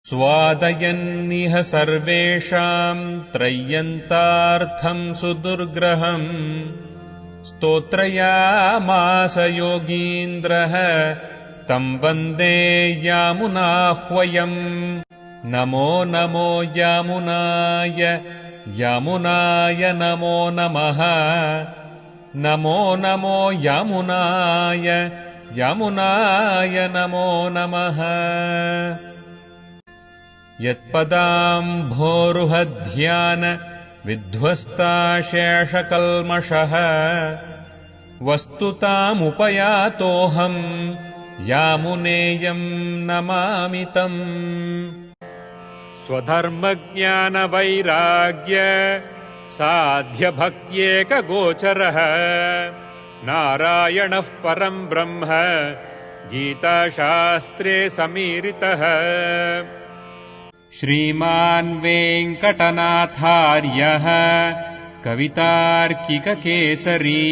स्वादयन्निह सर्वेषाम् त्रय्यन्तार्थम् सुदुर्ग्रहम् स्तोत्रयामास योगीन्द्रः तम् वन्दे यामुनाह्वयम् नमो नमो यामुनाय यामुनाय नमो नमः नमो नमो यामुनाय यामुनाय नमो नमः यत्पदाम्भोरुहध्यान विध्वस्ताशेषकल्मषः वस्तुतामुपयातोऽहम् यामुनेयम् नमामि तम् स्वधर्मज्ञानवैराग्य साध्यभक्त्येकगोचरः नारायणः परम् ब्रह्म गीताशास्त्रे समीरितः श्रीमान् वेङ्कटनाथार्यः कवितार्किककेसरी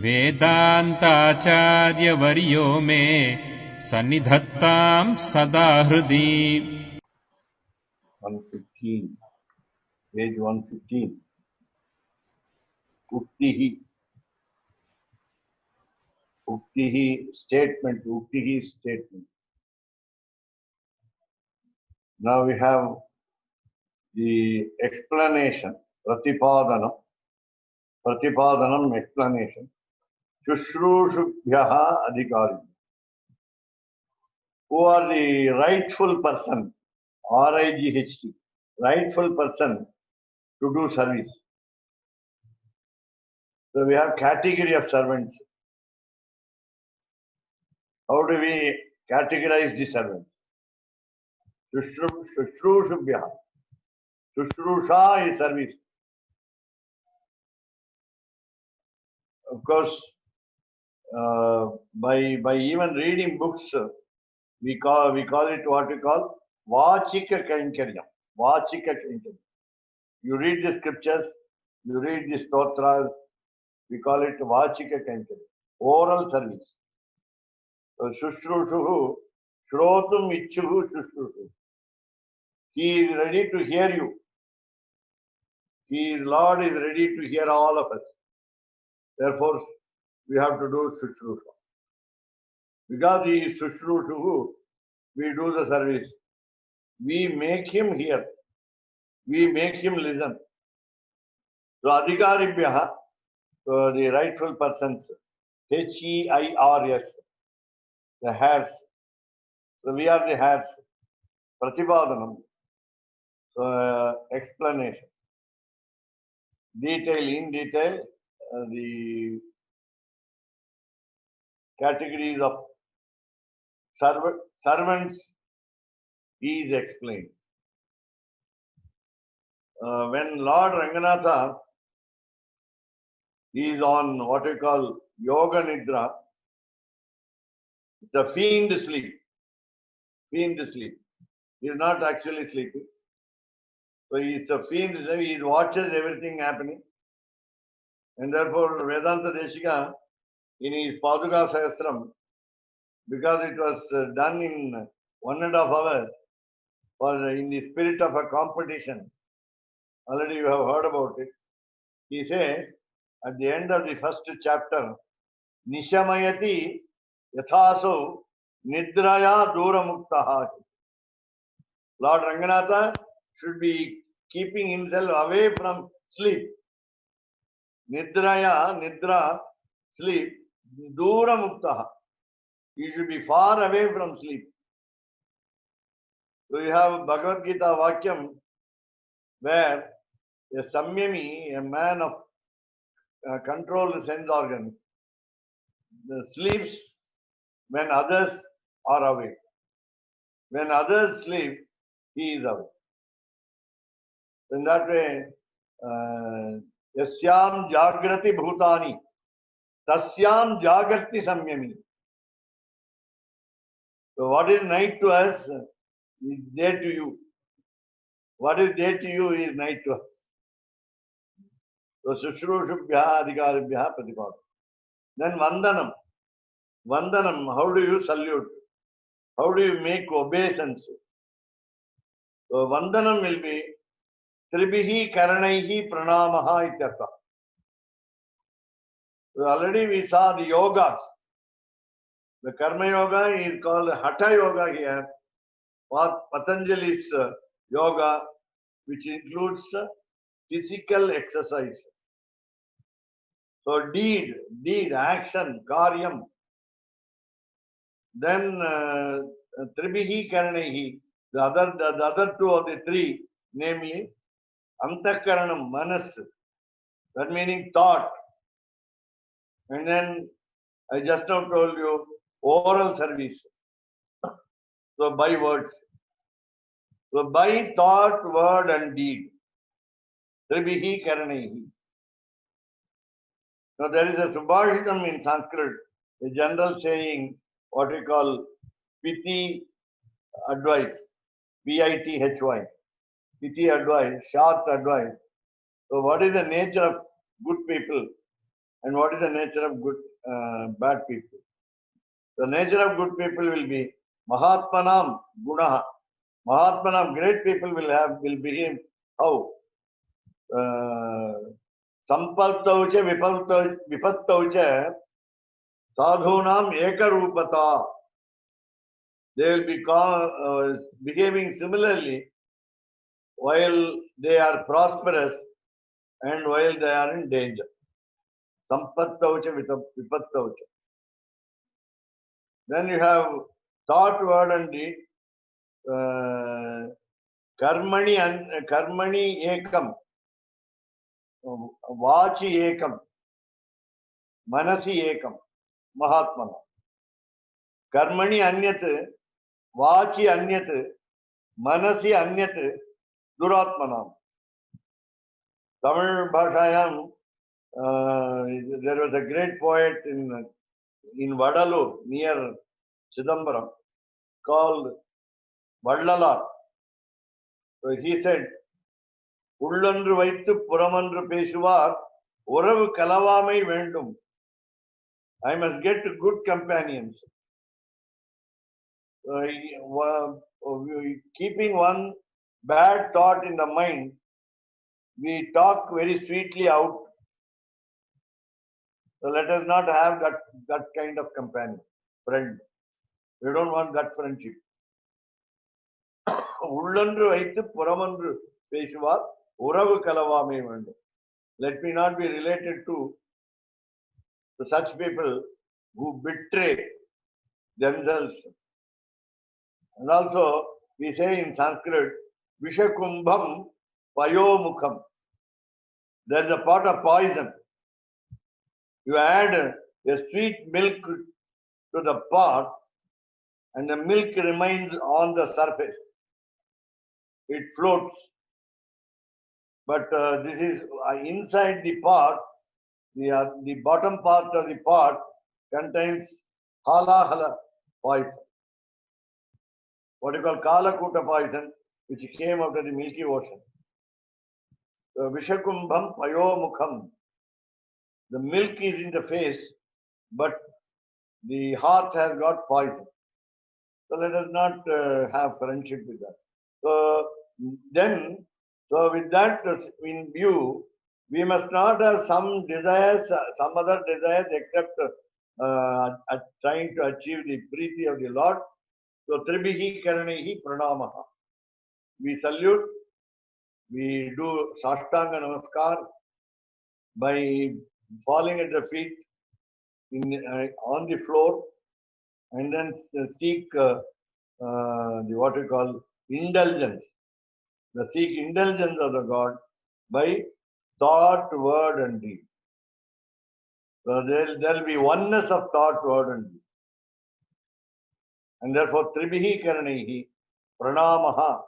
वेदान्ताचार्यवर्यो मे सन्निधत्ताम् सदा हृदि 115, page 115. Uktihi. Uktihi statement. Uktihi statement. Now we have the explanation. Pratipadanam. Pratipadanam explanation. Shushrushubbhyaha adhikari. Who are the rightful person? RIGHT. Rightful person to do service. So we have category of servants. How do we categorize the servants? Shushrushubbhyaha. Shushrusha is service. Of course, by even reading books, we call it what we call Vachika Kainkaryam. Vachika Kainkaryam. You read the scriptures, you read the stotras, we call it Vachika Kainkaryam. Oral service. So Shushrushuhu, Shrotum Ichuhu Shushrushu. He is ready to hear you. Lord is ready to hear all of us. Therefore, we have to do Shushrusha. Because he is Shushrushuhu, we do the service. We make him hear. We make him listen. So Adhikaribhyaha, so the rightful persons, HEIRS, the hairs. So we are the hairs. Pratipadanam. So explanation. In detail, the categories of servants is explained. When Lord Ranganatha is on what we call Yoga Nidra, it's a fiend sleep. Fiend sleep. He is not actually sleeping. So it's a fiend sleep. He watches everything happening. And therefore Vedanta Deshika in his Paduka Sahasram, because it was done in 1.5 hours, or in the spirit of a competition, already you have heard about it. He says, at the end of the first chapter, Nishamayati yathaso nidraya duramuktaha. Lord Ranganatha should be keeping himself away from sleep. Nidra, sleep, duramuktaha. He should be far away from sleep. So you have Bhagavad Gita Vakyam, where a samyami, a man of controlled sense organs, sleeps when others are awake. When others sleep, he is awake. In that way, yasyam jagrati bhutani, tasyam jagrati samyami. So what is night to us is day to you. What is day to you is night to us. So Shushrushubbhyaha Adhikaribhyaha Pratipada. Then Vandanam. Vandanam, how do you salute? How do you make obeisance? So Vandanam will be Tribihi Karanaihi Pranamaha Ityartha. So already we saw the yogas. The Karma Yoga is called Hatha Yoga here. Patanjali's yoga, which includes physical exercise. So deed, action, karyam. Then Tribihi Karanihi, the other two of the three, namely Antakaranam, Manas, that meaning thought. And then I just now told you oral service. So by words. So by thought, word and deed. Tribihi Karanihi. Now there is a Subhashitam in Sanskrit, a general saying, what we call Piti advice, Pithy, Piti advice, short advice. So what is the nature of good people and what is the nature of bad people? The nature of good people will be Mahatmanam Gunaha. Mahatmanam, great people will behave how? Sampaltaucha vipattaucha sadhunam ekarupata. They will be behaving similarly while they are prosperous and while they are in danger. Sampattaucha vipattaucha. Then you have thought, word and deed. Karmani ekam. Vachi ekam. Manasi ekam. Mahatmana. Karmani anyat. Vachi anyat. Manasi anyat. Duratmanam. Tamil Bhashayam, there was a great poet in Vadalur near Chidambaram called Vallalar. So he said, Ullandru Vaittu Puramandru Peshuvar, Uravu Kalavamai Vendum. I must get good companions. Keeping one bad thought in the mind, we talk very sweetly out. So let us not have that kind of companion, friend. We don't want that friendship. Ullandru Vaittu Puramandru Peshuvar, Uravu Kalavame Vendu. Let me not be related to such people who betray themselves. And also, we say in Sanskrit, Vishakumbham Payomukham. There is a pot of poison. You add a sweet milk to the pot, and the milk remains on the surface. It floats. But this is inside the pot, the bottom part of the pot contains hala poison. What you call Kalakuta poison, which came out of the Milky Ocean. So, Vishakumbham Payomukham. The milk is in the face, but the heart has got poison. So let us not have friendship with that. So with that in view, we must not have some other desires except trying to achieve the Preeti of the Lord. So Tribihi Karanihi Pranamaha. We salute, we do Sashtanga Namaskar by falling at the feet on the floor and then seek the what we call indulgence. Seek indulgence of the God by thought, word and deed. So there will be oneness of thought, word and deed. And therefore Tribihi Karanihi Pranamaha.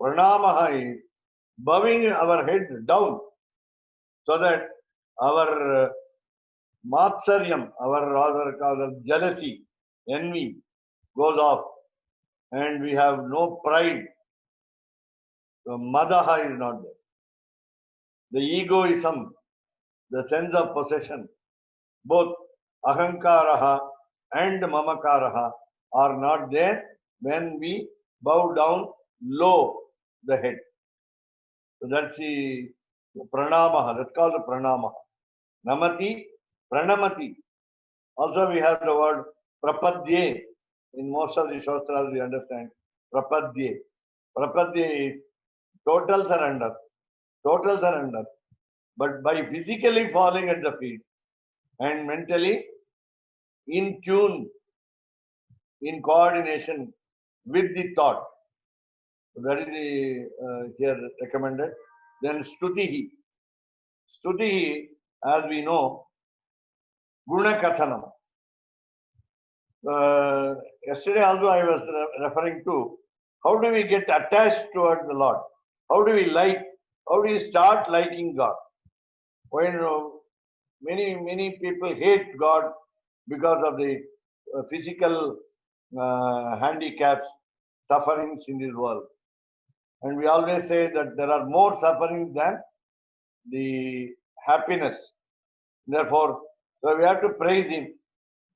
Pranamaha is bowing our head down so that our matsaryam, our rather jealousy, envy goes off and we have no pride. So madaha is not there. The egoism, the sense of possession, both ahankaraha and mamakaraha are not there when we bow down low the head. So that's the pranamaha. That's called the pranamaha. Namati, pranamati. Also we have the word prapadye. In most of the shastras we understand prapadye. Prapadye is total surrender. Total surrender. But by physically falling at the feet and mentally in tune, in coordination with the thought. So that is the here recommended. Then stutihi. Stutihi, as we know, guna kathanam. Yesterday also I was referring to how do we get attached towards the Lord? How do we like? How do we start liking God? When many people hate God because of the physical handicaps, sufferings in this world. And we always say that there are more sufferings than the happiness. Therefore, so we have to praise Him.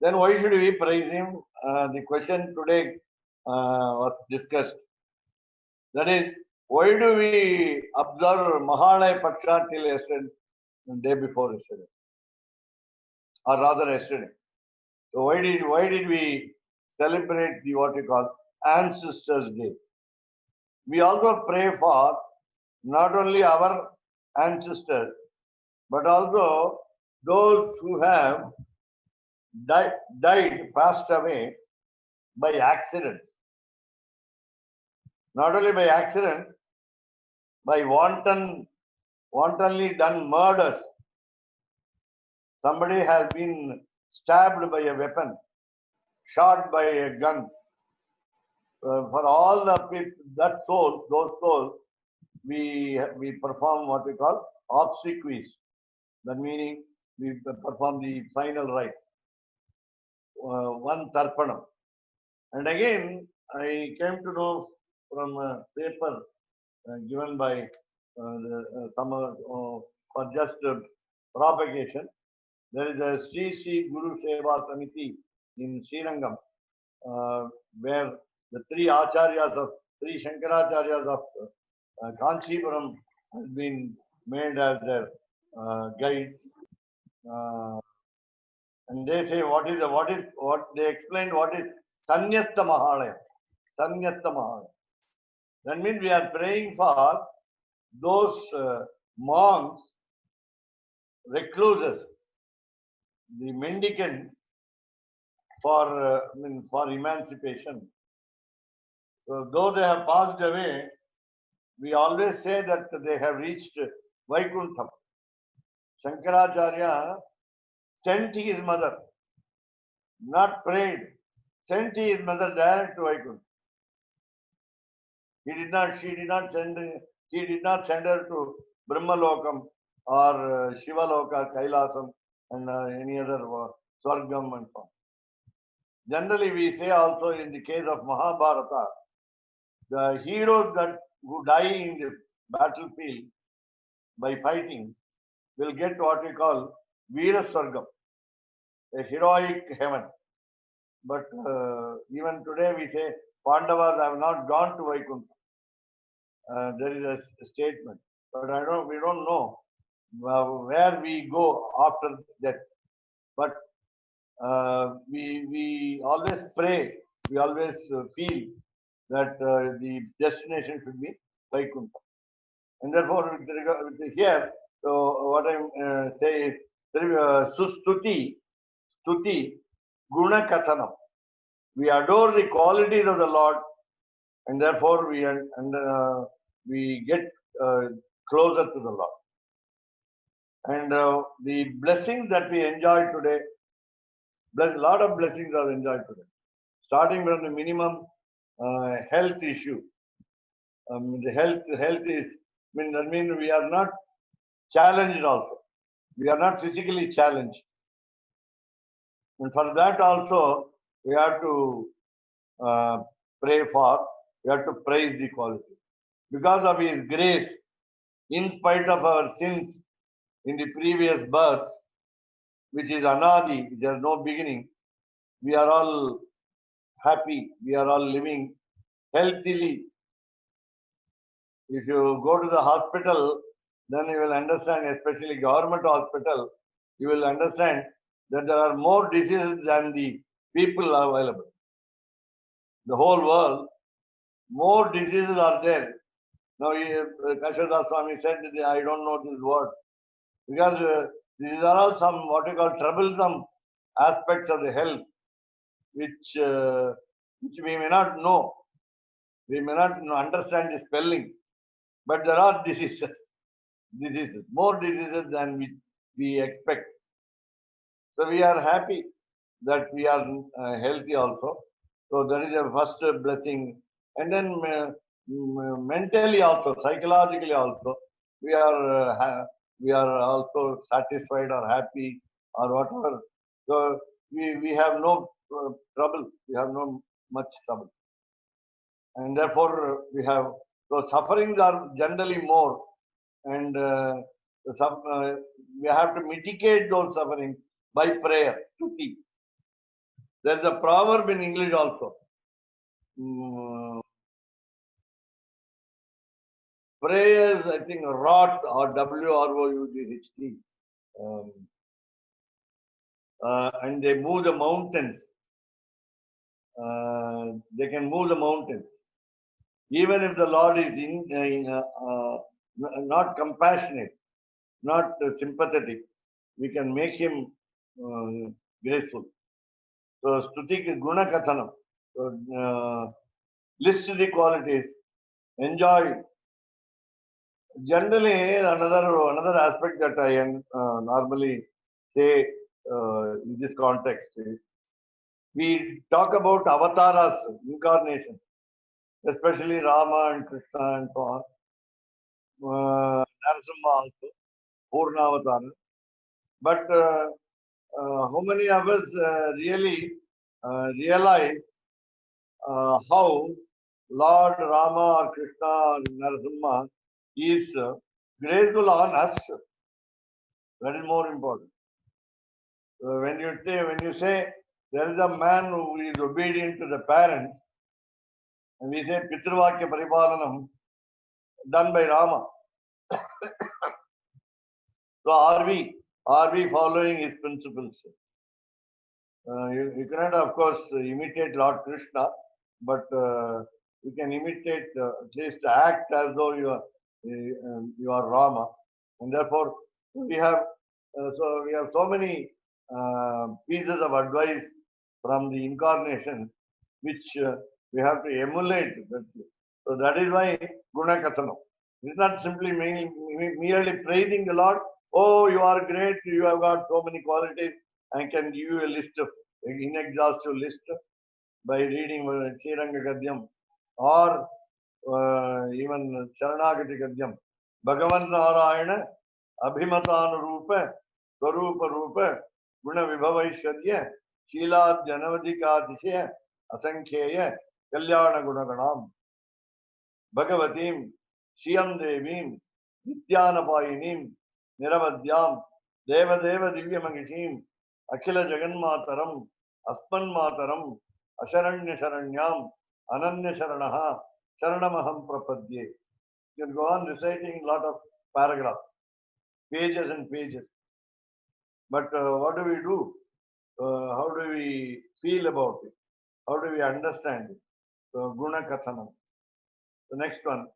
Then why should we praise Him? The question today was discussed. That is, why do we observe Mahalaya Paksha till yesterday, day before yesterday, or rather yesterday? So why did we celebrate the what we call Ancestors Day? We also pray for not only our ancestors, but also those who have died, passed away by accident. Not only by accident, by wantonly done murders. Somebody has been stabbed by a weapon, shot by a gun. For all the people, those souls, we perform what we call obsequies. That meaning we perform the final rites. One tarpanam. And again, I came to know from a paper given by some for just propagation. There is a Sri Guru Seva Samiti in Srirangam, where the three Shankaracharyas of Kanchipuram has been made as their guides. And they say what they explained what is Sanyasta Mahalaya. Sanyasta Mahalaya. That means we are praying for those monks, recluses, the mendicants for emancipation. So though they have passed away, we always say that they have reached Vaikuntham. Shankaracharya sent his mother, not prayed, sent his mother direct to Vaikuntham. She did not send her to Brahmalokam or Shivaloka, Kailasam, and any other Swargam and so on. Generally, we say also in the case of Mahabharata, the heroes who die in the battlefield by fighting will get what we call Veera Swargam, a heroic heaven. But even today we say Pandavas have not gone to Vaikuntha. There is a statement, but we don't know where we go after that. But we always pray, we always feel that the destination should be Vaikuntha. And therefore, with here, so what I'm saying is Stuti, Guna Kathanam. We adore the qualities of the Lord, and therefore we get closer to the Lord. And the blessings that we enjoy today, a lot of blessings are enjoyed today. Starting from the minimum health issue. The health is, that means we are not challenged also. We are not physically challenged. And for that also, we have to pray for, we have to praise the quality. Because of His grace, in spite of our sins in the previous birth, which is anadi, there is no beginning, we are all happy, we are all living healthily. If you go to the hospital, then you will understand, especially government hospital, you will understand that there are more diseases than the people are available. The whole world, more diseases are there. Now, Kashadas Swami said, that I don't know this word, because these are all some what you call troublesome aspects of the health, which we may not know. We may not understand the spelling, but there are diseases, more diseases than we expect. So we are happy that we are healthy also. So that is a first blessing. And then mentally also, psychologically also, we are also satisfied or happy or whatever. So we have no trouble. We have no much trouble. And therefore we have, so sufferings are generally more, and we have to mitigate those sufferings by prayer. Stuti. There's a proverb in English also. Prayers, I think, rot or WROUGHT. And they move the mountains. They can move the mountains. Even if the Lord is not compassionate, not sympathetic, we can make him graceful. So, Stuti Guna Kathanam. So, list the qualities, enjoy. Generally, another aspect that I normally say in this context is, we talk about avatars, incarnations, especially Rama and Krishna and so on. Narasimha also, Purna Avatar. But how many of us really realize how Lord Rama or Krishna or Narasimha is graceful on us? That is more important. When you say there is a man who is obedient to the parents, and we say Pitruvakya Paripalanam done by Rama. So are we following his principles? You cannot, of course, imitate Lord Krishna, but you can imitate, at least act as though you are Rama, and therefore we have so many pieces of advice from the incarnation which we have to emulate. So that is why Guna Kathanam. It's not simply merely praising the Lord. Oh, you are great, you have got so many qualities. I can give you a list of inexhaustive list by reading Sriranga Gadyam or even Sharanagati Gadyam. Bhagavan Narayana Abhimatanurupa Swarupa Rupa Guna Vibhavaishadya Sheela Janavadikadishya Asankheya Kalyana Gunaganam Bhagavatim Shiyam Devim Nityanapayinim Niravadyam Deva Deva Divya Magishim Akhila Jaganmataram Asman Mataram Asharanya Sharanyam Ananya Sharanaha Sharanamaham Prapadye. You can go on reciting a lot of paragraphs, pages and pages. But what do we do? How do we feel about it? How do we understand it? So, Guna Kathanam. The next one,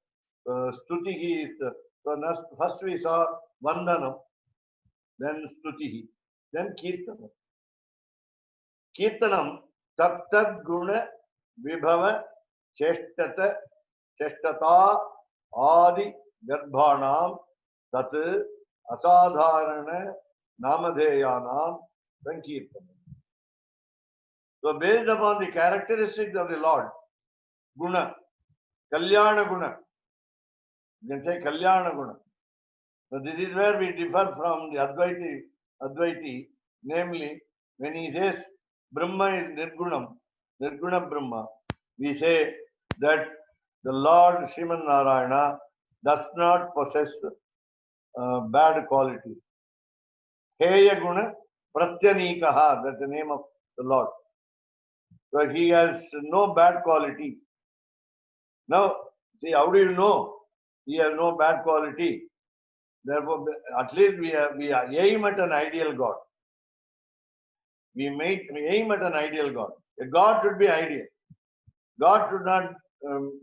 Stutihi is first we saw Vandanam, then Stutihi, then Kirtanam. Kirtanam, Tattad Guna Vibhava Cheshtata Adi Garbhanam Tat Asadharana Namadeyanam Sankirtanam. So based upon the characteristics of the Lord, Guna, Kalyana Guna, you can say Kalyana Guna. So this is where we differ from the Advaiti, namely when he says Brahma is Nirguna Brahma, we say that the Lord Sriman Narayana does not possess bad qualities. Heya Guna Pratyanikaha, that's the name of the Lord. So he has no bad quality. Now, see, how do you know? He has no bad quality. Therefore, at least we aim at an ideal God. We aim at an ideal God. A God should be ideal. God should not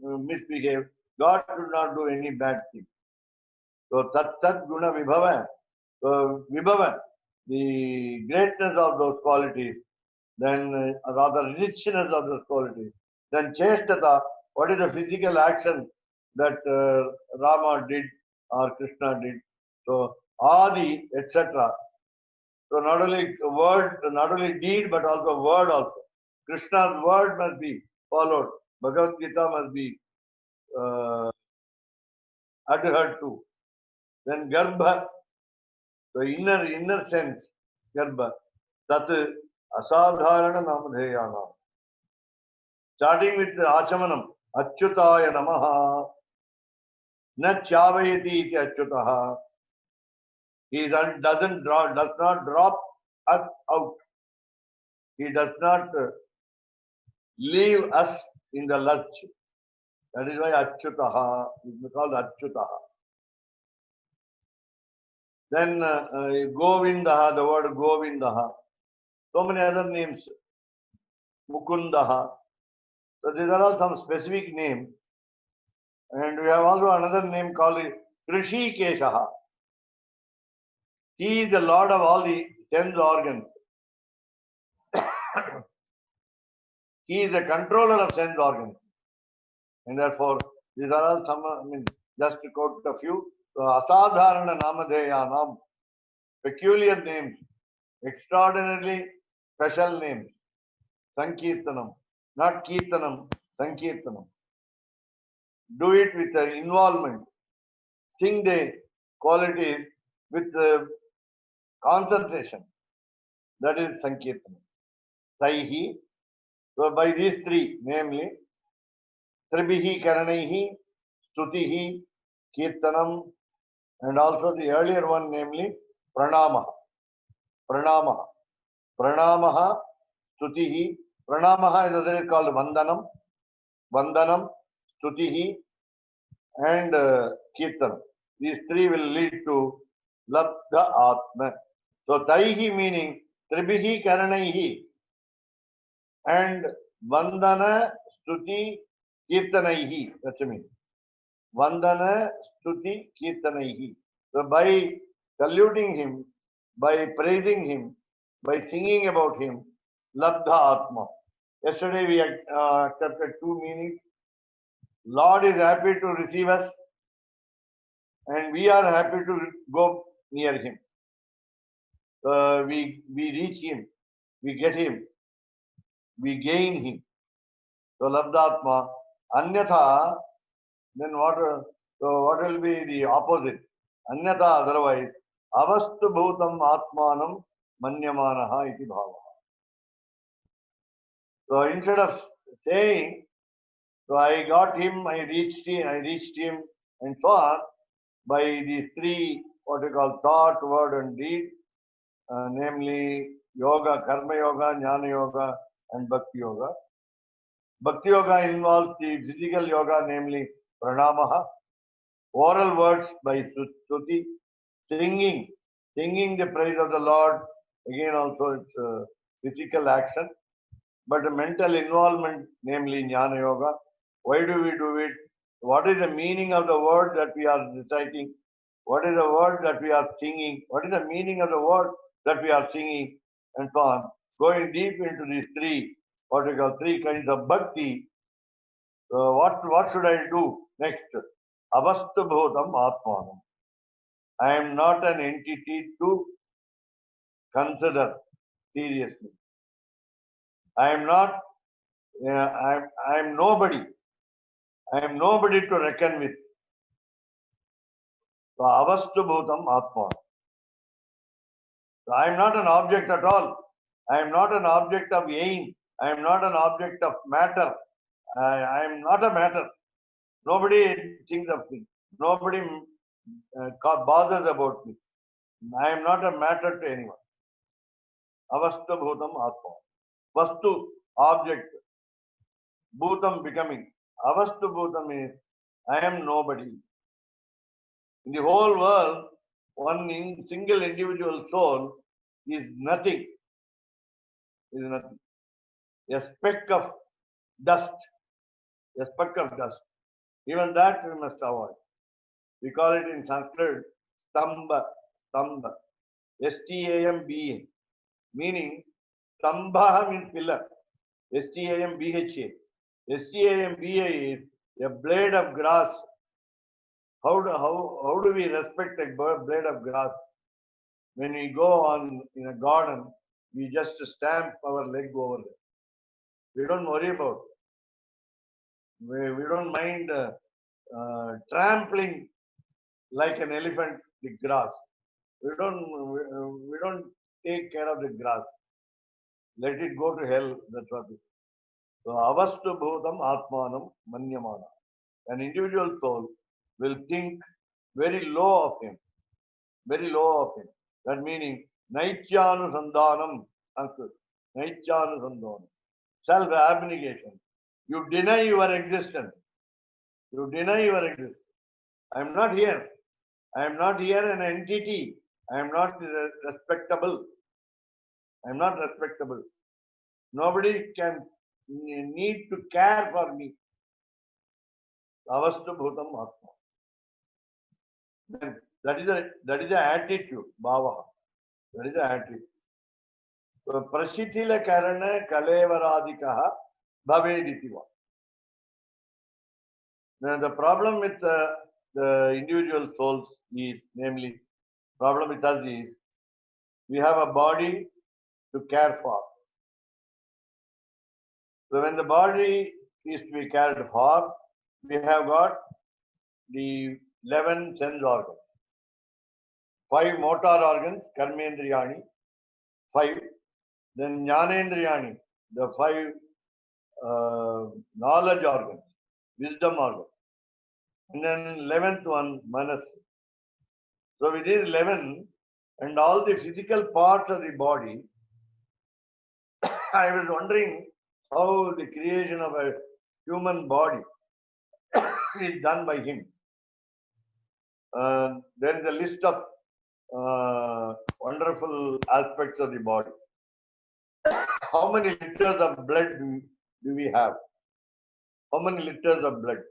misbehave. God should not do any bad thing. So tat guna vibhava. So vibhava, the greatness of those qualities, then rather richness of those qualities. Then cheshtata, what is the physical action that Rama did or Krishna did? So adi, etc. So not only word, not only deed, but also word also. Krishna's word must be followed. Bhagavad Gita must be adhered to. Then Garbha, the inner sense, Garbha, Tat Asadharana Namadheyana. Starting with Achamanam, Achyutaya Namaha, Na Chavayati iti Achyutaha. He does not drop us out. He does not leave us in the lurch. That is why Achyutaha is called Achyutaha. Then Govindaha, the word Govindaha. So many other names. Mukundaha. So these are all some specific names. And we have also another name called Krishikeshaha. He is the Lord of all the sense organs. He is the controller of sense organs. And therefore, these are all some, just to quote a few. So, Asadharana Namadheyanam, peculiar names, extraordinarily special names. Sankirtanam, not Kirtanam, Sankirtanam. Do it with involvement. Sing the qualities with concentration. That is Sankirtanam. Taihi. So by these three, namely, Tribihi Karanaihi, Stutihi, Kirtanam, and also the earlier one, namely, Pranamaha. Pranamaha. Pranamaha, Stutihi. Pranamaha is otherwise called Vandanam. Vandanam, Stutihi, and Kirtanam. These three will lead to Labdha Atma. So Taihi meaning Tribihi Karanaihi and Vandana Stuti Kirtanaihi. That's what I mean. Vandana Stuti Kirtanaihi. So by saluting him, by praising him, by singing about him, Labdha Atma. Yesterday we accepted two meanings. Lord is happy to receive us and we are happy to go near him. We reach him, we get him, we gain him. So Labdhatma. Anyatha, then what will be the opposite? Anyatha, otherwise, avastu bhutam atmanam manyamanaha iti bhava. So instead of saying, so I got him, I reached him, and so on, by these three, what we call thought, word, and deed, namely yoga, karma yoga, jnana yoga, and bhakti yoga. Bhakti yoga involves the physical yoga, namely pranamaha, oral words by stuti, singing the praise of the Lord, again also it's physical action, but a mental involvement, namely jnana yoga. Why do we do it? What is the meaning of the word that we are reciting? What is the word that we are singing? What is the meaning of the word that we are singing? And so on. Going deep into these three, what we call three kinds of bhakti. What should I do next? Avastu bhutam atmanam. I am not an entity to consider seriously. I am not. I am nobody. I am nobody to reckon with. So avastu bhutam atmanam. So I am not an object at all. I am not an object of aim. I am not an object of matter. I am not a matter. Nobody thinks of me. Nobody bothers about me. I am not a matter to anyone. Avastu bhutam atma. Vastu, object. Bhutam, becoming. Avastu bhutam is, I am nobody. In the whole world, single individual soul is nothing. Is nothing. A speck of dust. A speck of dust. Even that we must avoid. We call it in Sanskrit stamba. Stamba. Stamba. Meaning stamba means pillar. Stamba. Stamba is a blade of grass. How do we respect a blade of grass? When we go on in a garden, we just stamp our leg over there. We don't worry about it. We don't mind trampling like an elephant the grass. We don't take care of the grass. Let it go to hell. That's what it is. So avastu bhutam atmanam manyamana. An individual soul will think very low of him. Very low of him. That meaning naityanusandanam. Sanskrit. Naityanusandanam. Self-abnegation. You deny your existence. You deny your existence. I am not here. I am not here an entity. I am not respectable. I am not respectable. Nobody can need to care for me. Avastu bhutam atma. Then that is the attitude, bhava. That is the attitude. So prashithila karana kalevaradikaha bhaveditiva. Now the problem with the individual souls is, namely, problem with us is, we have a body to care for. So when the body is to be cared for, we have got the 11 sense organs. 5 motor organs, karmendriyani, 5. Then jnanendriyani, the 5 knowledge organs, wisdom organs. And then 11th one, manas. So with these 11 and all the physical parts of the body, I was wondering how the creation of a human body is done by him. There is a list of wonderful aspects of the body. How many liters of blood do we have? How many liters of blood?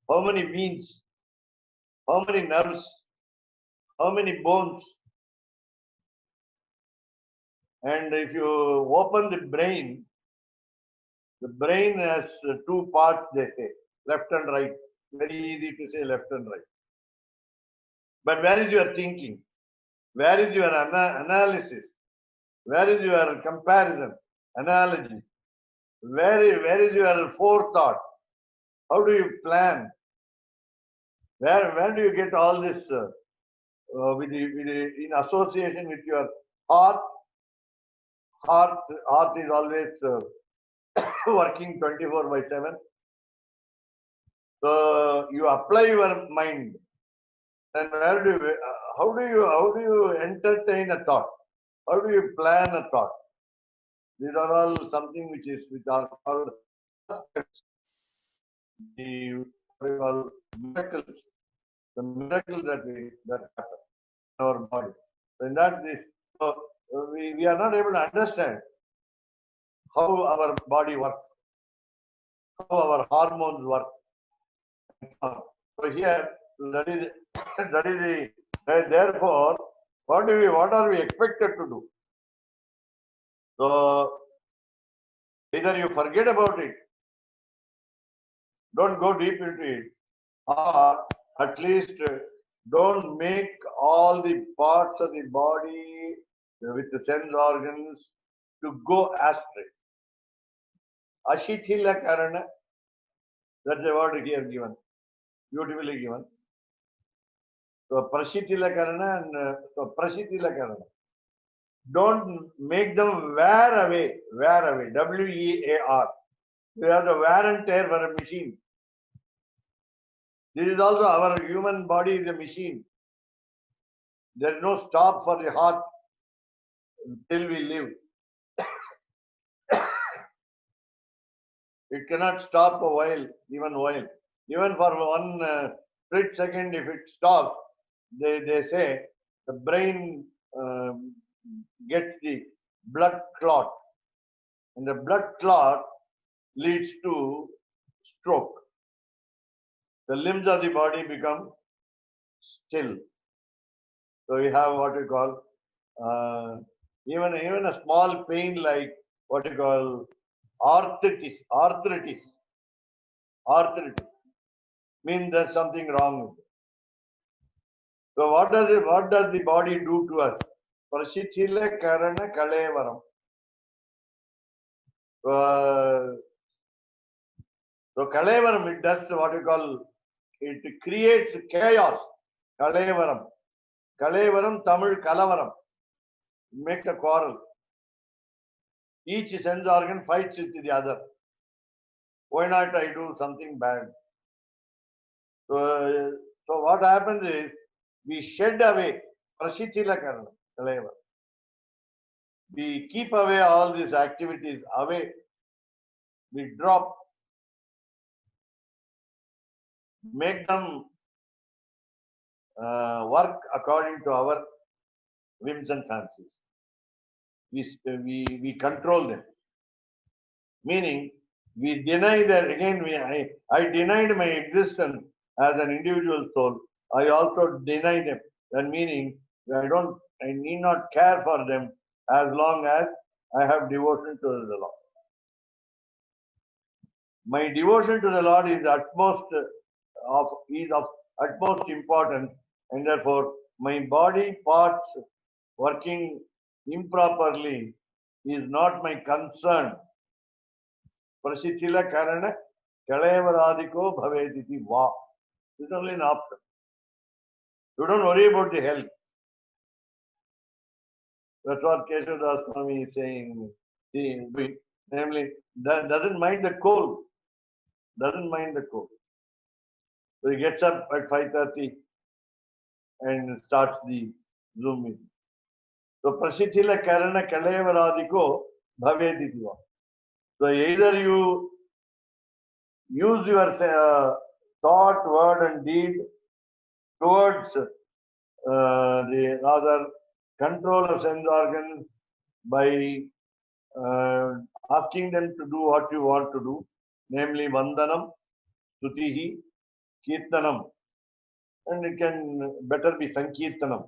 How many veins? How many nerves? How many bones? And if you open the brain has 2 parts, they say, left and right. Very easy to say left and right. But where is your thinking? Where is your analysis? Where is your comparison, analogy? Where is your forethought? How do you plan? Where do you get all this in association with your heart? Heart is always working 24/7. So you apply your mind. Then how do you entertain a thought? How do you plan a thought? These are all something which are called the miracles. The miracles that happen in our body. So in that we are not able to understand how our body works, how our hormones work. So here that is the therefore what are we expected to do? So either you forget about it, don't go deep into it, or at least don't make all the parts of the body with the sense organs to go astray. Ashithila karana, that's the word here given, beautifully given. So prashithila karana and prashithila karana. Don't make them wear away, WEAR. You have the wear and tear for a machine. This is also our human body is a machine. There is no stop for the heart till we live. It cannot stop a while. Even for split second, if it stops, they say the brain gets the blood clot, and the blood clot leads to stroke. The limbs of the body become still. So we have what we call even a small pain like what you call arthritis means there's something wrong with it. So what does the body do to us? Prashitila karana kalevaram. So kalevaram, it does what you call, it creates chaos. Kalevaram Tamil kalavaram, it makes a quarrel. Each sense organ fights with the other. Why not I do something bad? So what happens is we shed away prashitila karana kalevaram. We keep away all these activities away. We drop, make them work according to our whims and fancies. We control them. Meaning, we deny that again. I denied my existence as an individual soul. I also deny them. That meaning, I need not care for them as long as I have devotion to the Lord. My devotion to the Lord is of utmost importance, and therefore my body parts working improperly is not my concern. Prashitila karana kalevaradiko bhavediti va. It's only an option. You don't worry about the health. That's what Keshav Swami is saying. Namely, doesn't mind the cold. Doesn't mind the cold. So he gets up at 5:30 and starts the Zoom meeting. So prashitila karana kalevaradiko bhavediti va. So either you use your thought, word, and deed towards the rather control of sense organs by asking them to do what you want to do, namely Vandanam, Stutihi, Kirtanam, and it can better be Sankirtanam.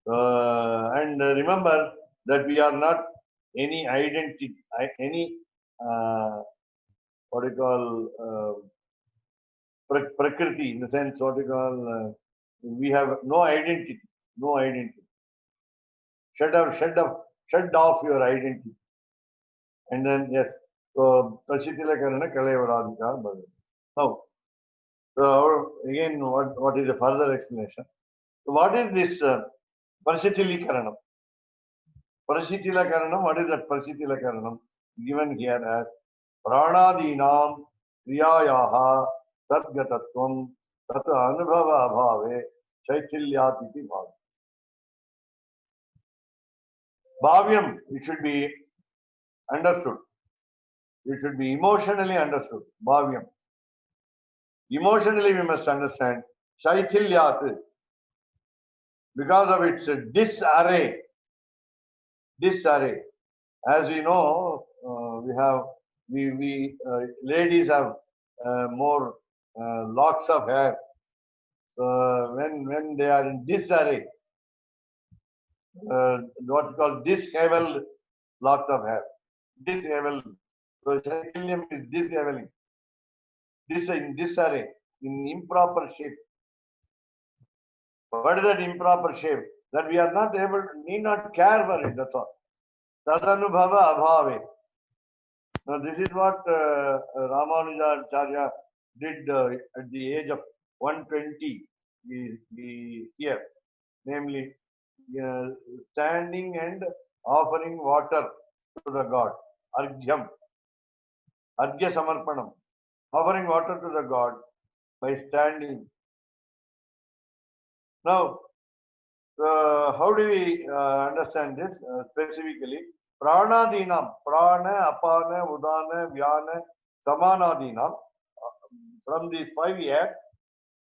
And remember that we are not any identity, what you call Prakriti, in the sense what you call, we have no identity. Shut off your identity. And then, yes, so Prashitila Karana Kalevaradika Bhagavan. Now, so again, what is the further explanation? So what is this Prashitili Karanam? Prashitila Karanam, what is that Prashitila Karanam? Given here as Pranadinam Kriyayaha Sadgatatvam Tata Anubhava Bhave Chaithilyatiti Bhav. Bhavyam, it should be understood. It should be emotionally understood. Bhavyam. Emotionally, we must understand Chaithilyat, because of its disarray. As we know, we ladies have more locks of hair. So when they are in disarray, what we call disheveled locks of hair. Disheveled. So Chaithilyam is disheveling. In disarray, in improper shape. What is that improper shape? That we are not able, need not care for it, that's all. Tadanubhava abhave. Now this is what Ramanujacharya did at the age of 120, we hear. Namely, standing and offering water to the god. Argyam. Argya Samarpanam. Offering water to the god by standing. Now, how do we understand this specifically? Pranadinam, prana, apana, udana, vyana, samanadinam. from the 5 air,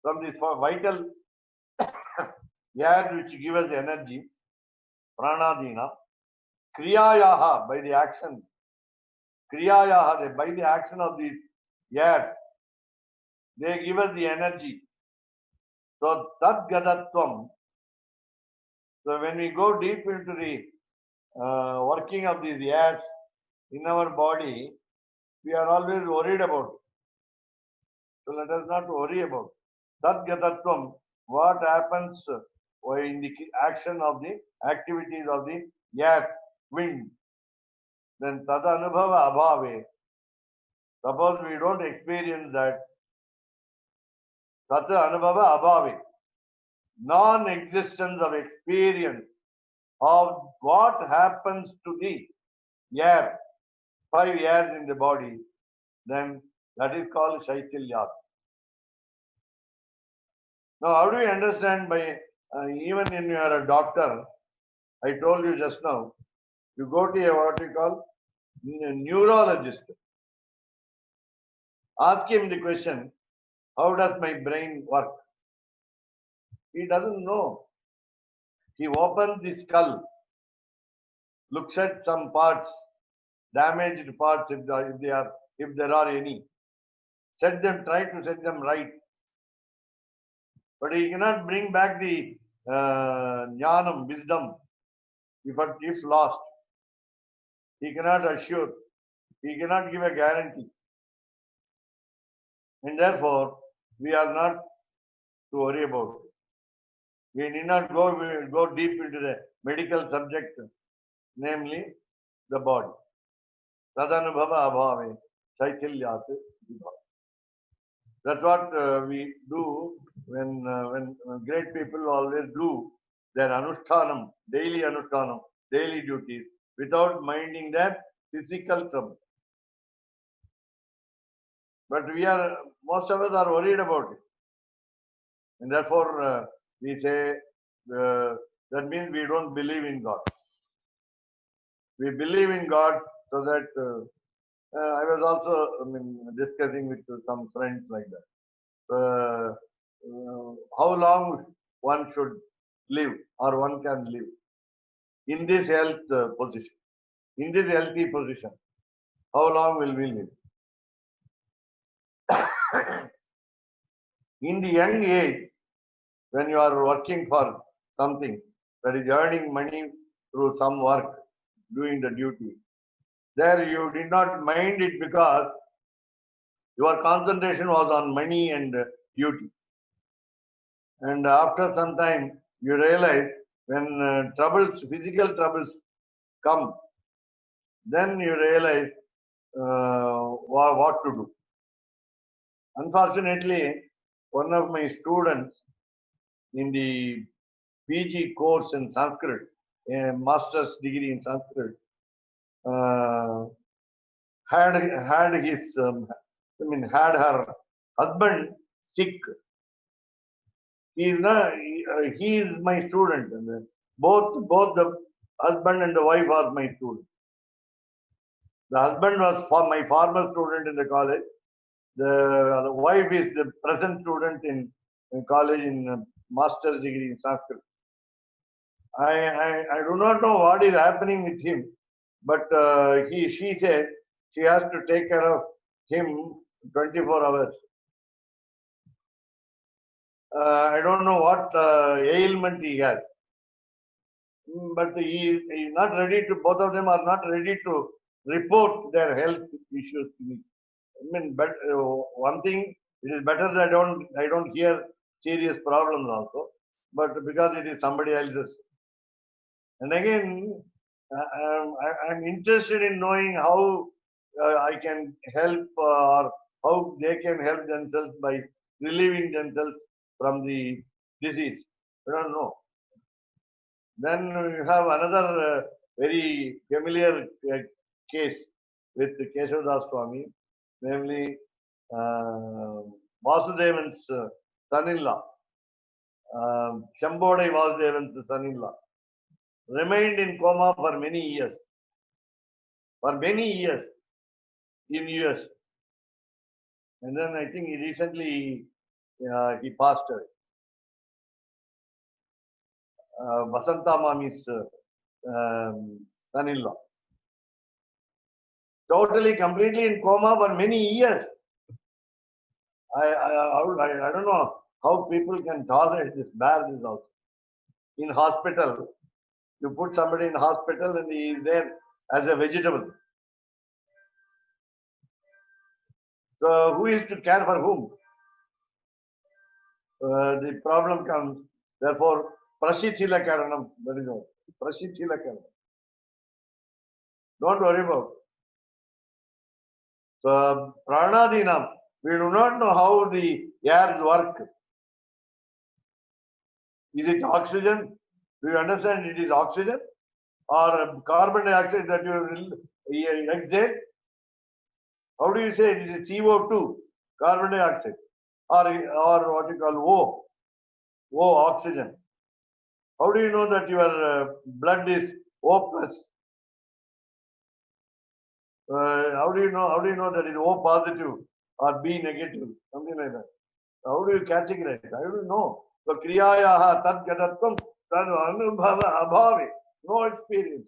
from the vital air which give us energy, pranadina, kriyayaha, by the action, kriyayaha, by the action of these airs, they give us the energy. So tad gadatvam. So when we go deep into the working of these airs in our body, we are always worried about it. So let us not worry about that gatatvam, what happens in the action of the activities of the air, wind. Then tada anubhava abhave. Suppose we don't experience that. Tata anubhava abhave. Non-existence of experience of what happens to the air, 5 airs in the body, then that is called Shaitilya. Now, how do we understand by, even when you are a doctor, I told you just now, you go to a what you call neurologist. Ask him the question, how does my brain work? He doesn't know. He opens the skull, looks at some parts, damaged parts if there are any. Try to set them right. But he cannot bring back the jnanam, wisdom, if lost. He cannot assure. He cannot give a guarantee. And therefore, we are not to worry about it. We need not go deep into the medical subject, namely the body. Tadanubhava abhave, Shaichilyat. That's what we do when great people always do their anushtanam, daily duties, without minding their physical trouble. But most of us are worried about it. And therefore, we say that means we don't believe in God. We believe in God so that I was also discussing with some friends like that. How long one should live or one can live in this health position, in this healthy position. How long will we live? In the young age, when you are working for something, that is earning money through some work, doing the duty, there you did not mind it because your concentration was on money and duty. And after some time, you realize when physical troubles come, then you realize what to do. Unfortunately, one of my students in the PG course in Sanskrit, a master's degree in Sanskrit, had her husband sick. He is my student. And both the husband and the wife are my students. The husband was my former student in the college. The wife is the present student in college in master's degree in Sanskrit. I do not know what is happening with him, but she says she has to take care of him 24 hours. I don't know what ailment he has, but he is not ready to. Both of them are not ready to report their health issues to me. But one thing, it is better that I don't hear serious problems also, but because it is somebody else's. And again, I'm interested in knowing how I can help or how they can help themselves by relieving themselves from the disease. I don't know. Then you have another very familiar case with Keshavdas Swami, namely Vasudevan's son-in-law, Shambodai Vasudevan's son-in-law, remained in coma for many years. For many years in US. And then I think he recently he passed away. Vasanta Mami's son-in-law. Totally, completely in coma for many years. I don't know how people can tolerate this, bear this also. In hospital, you put somebody in hospital and he is there as a vegetable. So who is to care for whom? The problem comes. Therefore, prashithila karanam. That is all. Prashithila karanam. Don't worry about it. So pranadinam. We do not know how the airs work. Is it oxygen? Do you understand it is oxygen? Or carbon dioxide that you exhale? How do you say it is CO2, carbon dioxide? Or what you call O, oxygen. How do you know that your blood is O plus? How do you know that it is O positive or B negative? Something like that. How do you categorize? I don't know. So kriyayaha tad gadatvam tad anubhava abhavi. No experience.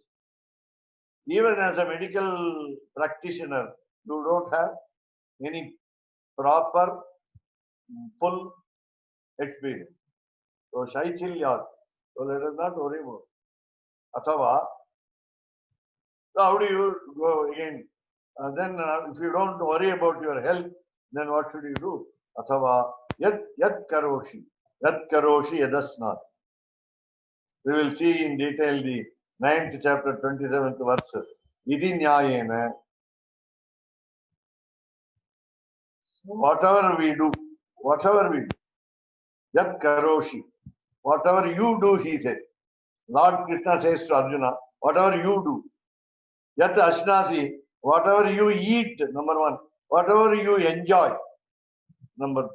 Even as a medical practitioner, you don't have any proper, full experience. So shaichilya. So let us not worry about it. Athava. So how do you go again? Then if you don't worry about your health, then what should you do? Athava yad karoshi. Yad karoshi yadasnat. We will see in detail the 9th chapter, 27th verse. Idi nyayena. Whatever we do, yad karoshi. Whatever you do, he says. Lord Krishna says to Arjuna, whatever you do. Yat ashnasi, whatever you eat, number one. Whatever you enjoy, number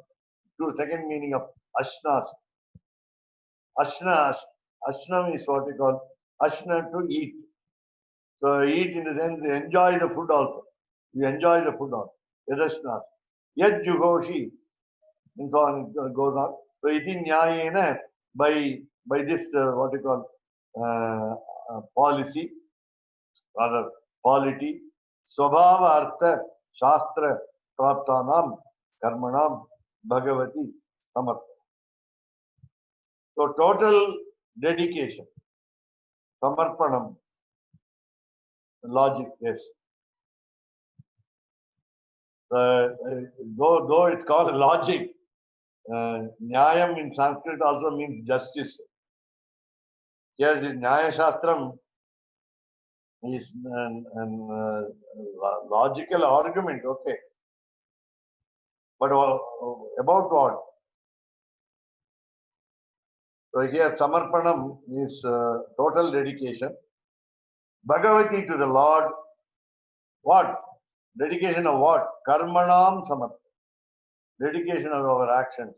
two. Second meaning of ashnas. Ashnam is what we call ashna, to eat. So eat in the sense you enjoy the food also. You enjoy the food also. Yadashnas. Yad jugoshi. And so on it goes on. So iti nyayena, by this what we call policy, rather polity, swabhava artha shastra praptanam karmanam bhagavati samartha. So total dedication, samarpanam, logic, yes. Though it's called logic, nyayam in Sanskrit also means justice. Here the Nyaya Shastram is an logical argument, okay. But about what? So here Samarpanam is total dedication. Bhagavati to the Lord. What? Dedication of what? Karmanam Samarpanam. Dedication of our actions.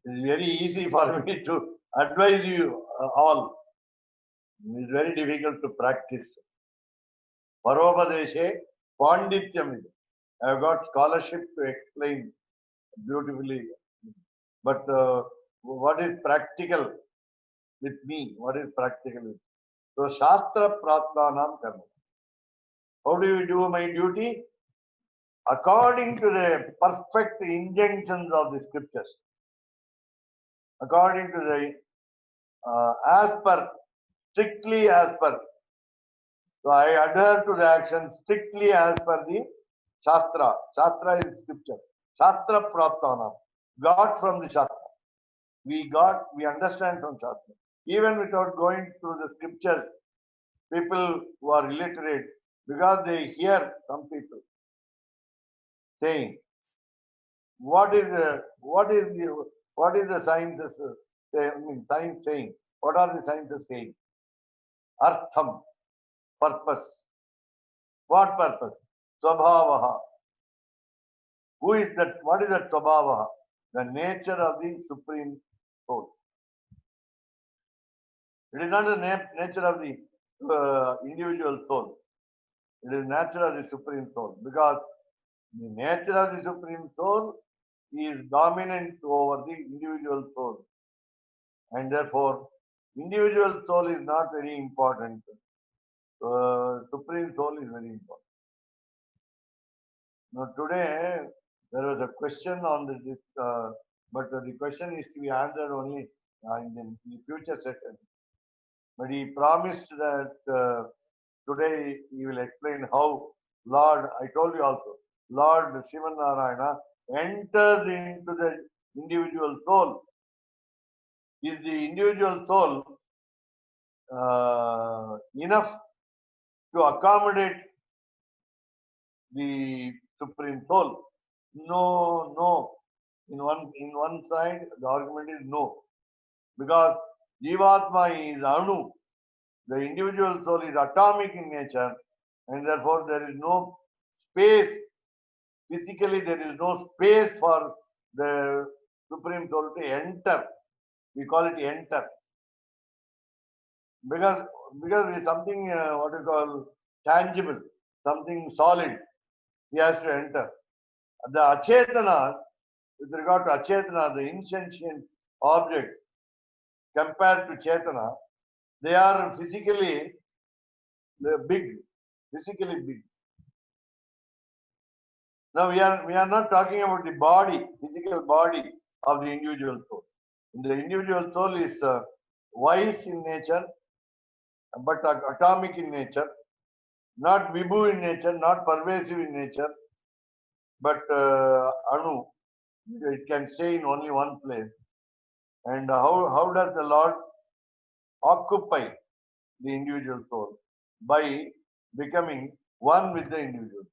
It is very easy for me to advise you all. It is very difficult to practice. Paropadeshe Pandityam. I have got scholarship to explain beautifully. But what is practical with me? What is practical with me? So Shastra Pratnanam Karma. How do you do my duty? According to the perfect injunctions of the scriptures. According to the strictly as per. So I adhere to the action strictly as per the Shastra. Shastra is scripture. Shastra Pratnanam. Got from the Shastra. We understand from Shastra. Even without going through the scriptures, people who are illiterate, because they hear some people saying, what is the sciences science saying? What are the sciences saying? Artham, purpose. What purpose? Swabhavaha. Who is that? What is that Swabhavaha? The nature of the Supreme Soul. It is not the nature of the individual soul. It is nature of the Supreme Soul. Because The nature of the Supreme Soul is dominant over the individual soul. And therefore, individual soul is not very important. Supreme Soul is very important. Now today, there was a question on this, but the question is to be answered only in the future session. But he promised that today he will explain how Lord, I told you also, Lord Shivan Narayana enters into the individual soul. Is the individual soul enough to accommodate the Supreme Soul? No, no. In one side, the argument is no. Because Jivatma is Anu. The individual soul is atomic in nature, and therefore there is no space. Physically, there is no space for the Supreme Soul to enter. We call it enter. Because it is something what you call tangible, something solid. He has to enter. The Achetana, with regard to Achetana, the insentient object, compared to Chetana, they are physically big, physically big. Now we are not talking about the body, physical body of the individual soul. The individual soul is wise in nature, but atomic in nature, not vibhu in nature, not pervasive in nature, but anu. It can stay in only one place. And how does the Lord occupy the individual soul? By becoming one with the individual.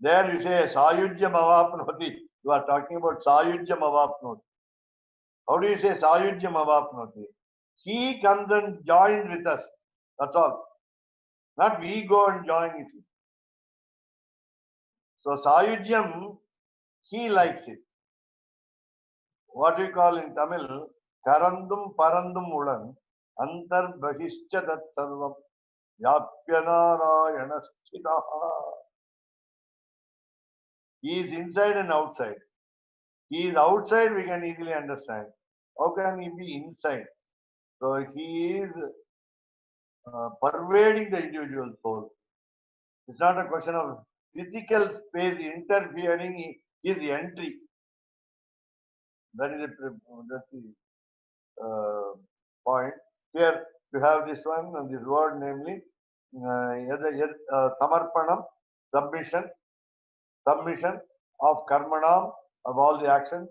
There you say Sayujyam Avapnoti. You are talking about Sayujyam Avapnoti. How do you say Sayujyam Avapnoti? He comes and joins with us. That's all. Not we go and join with him. So Sayujyam, he likes it. What we call in Tamil, Karandum Parandum Ulan, Antar Bahishcha Tat Sarvam, Yapyanarayana Sthitaha. He is inside and outside. He is outside, we can easily understand. How can he be inside? So he is pervading the individual soul. It's not a question of physical space interfering his entry. That is the point. Here you have this one and this word, namely samarpanam, submission of karmanam, of all the actions.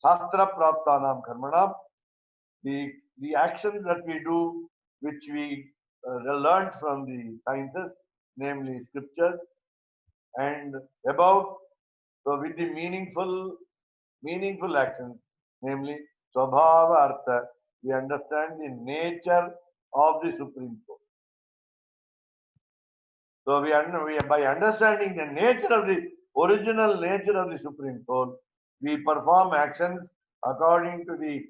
Shastra praptanam karmanam, the actions that we do, which we learned from the sciences, namely scriptures, and above, so with the meaningful actions, namely Swabhava Artha, we understand the nature of the Supreme Soul. So by understanding the nature of the original nature of the Supreme Soul, we perform actions according to the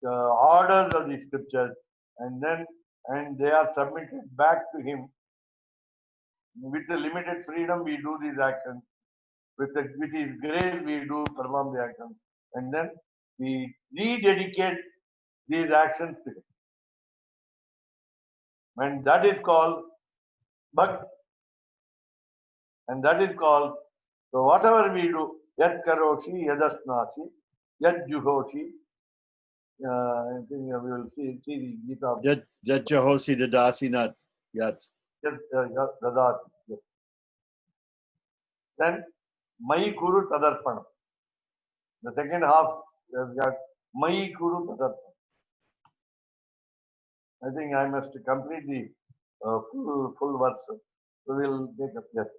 orders of the scriptures, and they are submitted back to him. With the limited freedom, we do these actions. With his grace, we do perform the actions, and then we rededicate these actions to him. And that is called bhakti. And that is called, so whatever we do, yad karoshi, yadasnasi, yad juhoshi, I think we will see the Gita. Yat Jahosi Dadasi Nat Yat. Dadati. Yes. Then Mai Kuru Tadarpanam. The second half has got Mai Kuru Tadarpanam. I think I must complete the full verse. So we'll make up yes.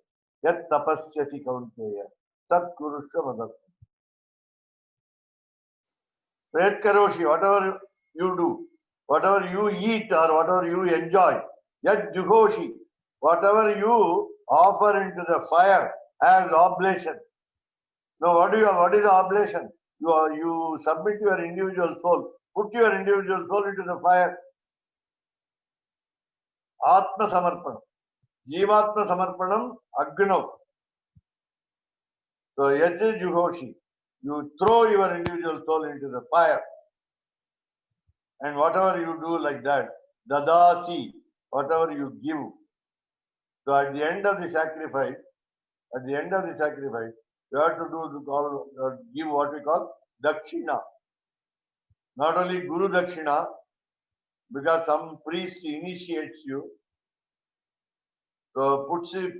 Yat tapasyasi kaunteya tat kurusha madat. Yat karoshi, whatever you do, whatever you eat or whatever you enjoy, yat juhoshi, whatever you offer into the fire as oblation. Now what is the oblation? You submit your individual soul, put your individual soul into the fire. Atma Samarpanam. Jivatma Samarpanam Agnav. So yat juhoshi, you throw your individual soul into the fire. And whatever you do like that, dadasi, whatever you give. So at the end of the sacrifice, you have to give what we call dakshina. Not only guru dakshina, because some priest initiates you, so puts you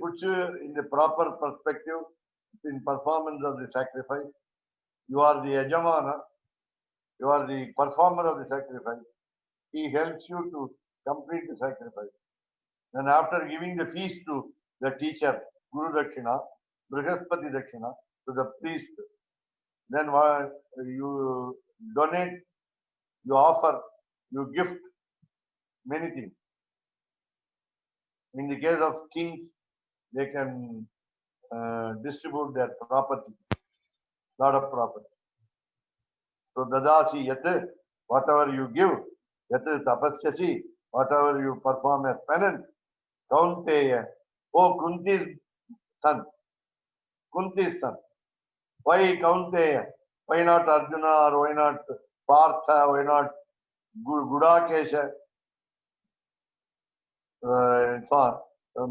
in the proper perspective in performance of the sacrifice. You are the yajamana, you are the performer of the sacrifice. He helps you to complete the sacrifice. And after giving the feast to the teacher, Guru Dakshina, Brihaspati Dakshina, to the priest, then you donate, you offer, you gift many things. In the case of kings, they can distribute their property, lot of property. So dadasi yat, whatever you give, yat tapasyasi, whatever you perform as penance, kaunteya, oh Kunti's son, why Kaunteya? Why not Arjuna or why not Partha, why not Gudakesha, and so on.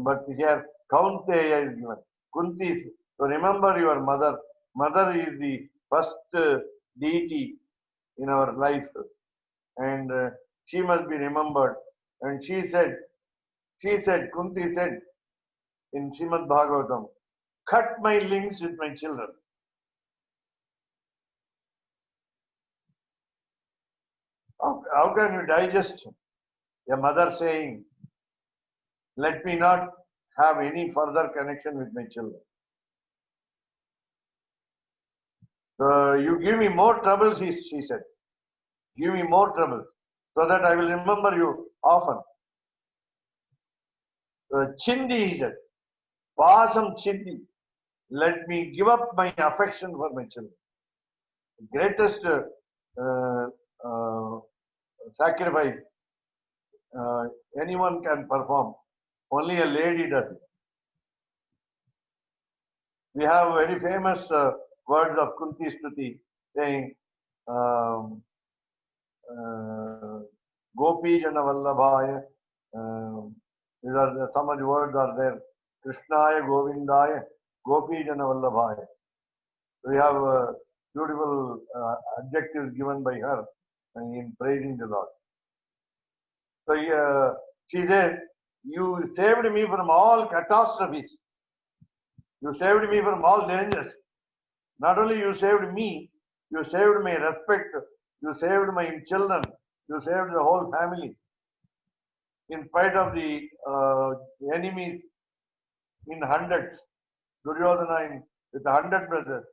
But here Kaunteya is given. Kunti. So remember your mother. Mother is the first deity in our life, and she must be remembered. And she said, Kunti said in Srimad Bhagavatam, cut my links with my children. How can you digest a mother saying, let me not have any further connection with my children? You give me more trouble, she said. Give me more trouble so that I will remember you often. Chindi, he said. Pasam chindi. Let me give up my affection for my children. The greatest sacrifice anyone can perform. Only a lady does it. We have very famous words of Kunti Stuti saying, Gopi Jana Vallabhaya. These are some of the words are there. Krishnaya Govindaya Gopi Jana Vallabhaya. We have beautiful adjectives given by her in praising the Lord. So she says, you saved me from all catastrophes. You saved me from all dangers. Not only you saved me, you saved my respect, you saved my children, you saved the whole family. In spite of the enemies in hundreds, Duryodhana with 100 brothers,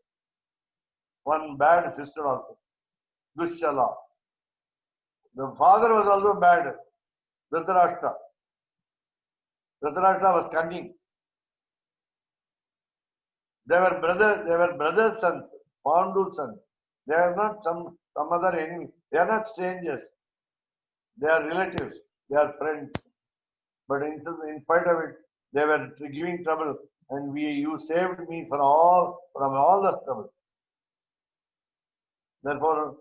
one bad sister also, Dushala. The father was also bad, Dhritarashtra. Dhritarashtra was cunning. They were brothers' sons, Pandu's sons. They are not some other enemy. They are not strangers. They are relatives. They are friends. But in spite of it, they were giving trouble, and you saved me from all the trouble. Therefore,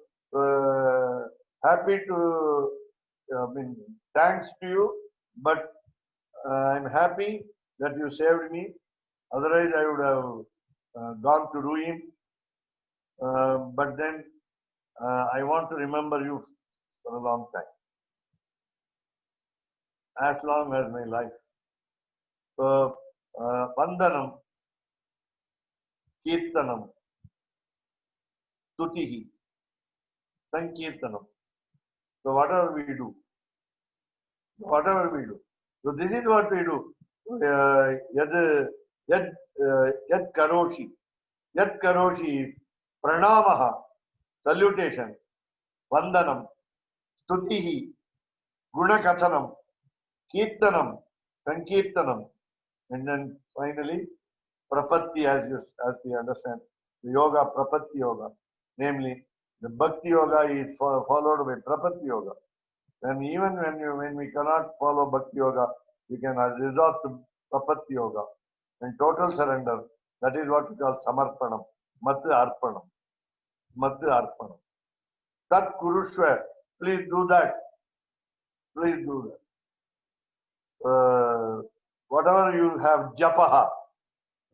happy to thanks to you, but I'm happy that you saved me. Otherwise, I would have gone to ruin. But then I want to remember you for a long time, as long as my life. So, Vandanam, Kirtanam, Tutihi, Sankirtanam. So whatever we do. So this is what we do. Yad karoshi. Yad karoshi is pranamaha, salutation, vandanam, stutihi, gunakathanam, kirtanam, sankirtanam, and then finally prapatti, as we understand, the yoga, prapatti yoga. Namely, the bhakti yoga is followed by prapatti yoga. And even when we cannot follow bhakti yoga, we can resort to prapatti yoga and total surrender. That is what we call samarpanam. Matu arpanam. Matu arpanam. Tat kurushva. Please do that. Please do that. Whatever you have, japaha.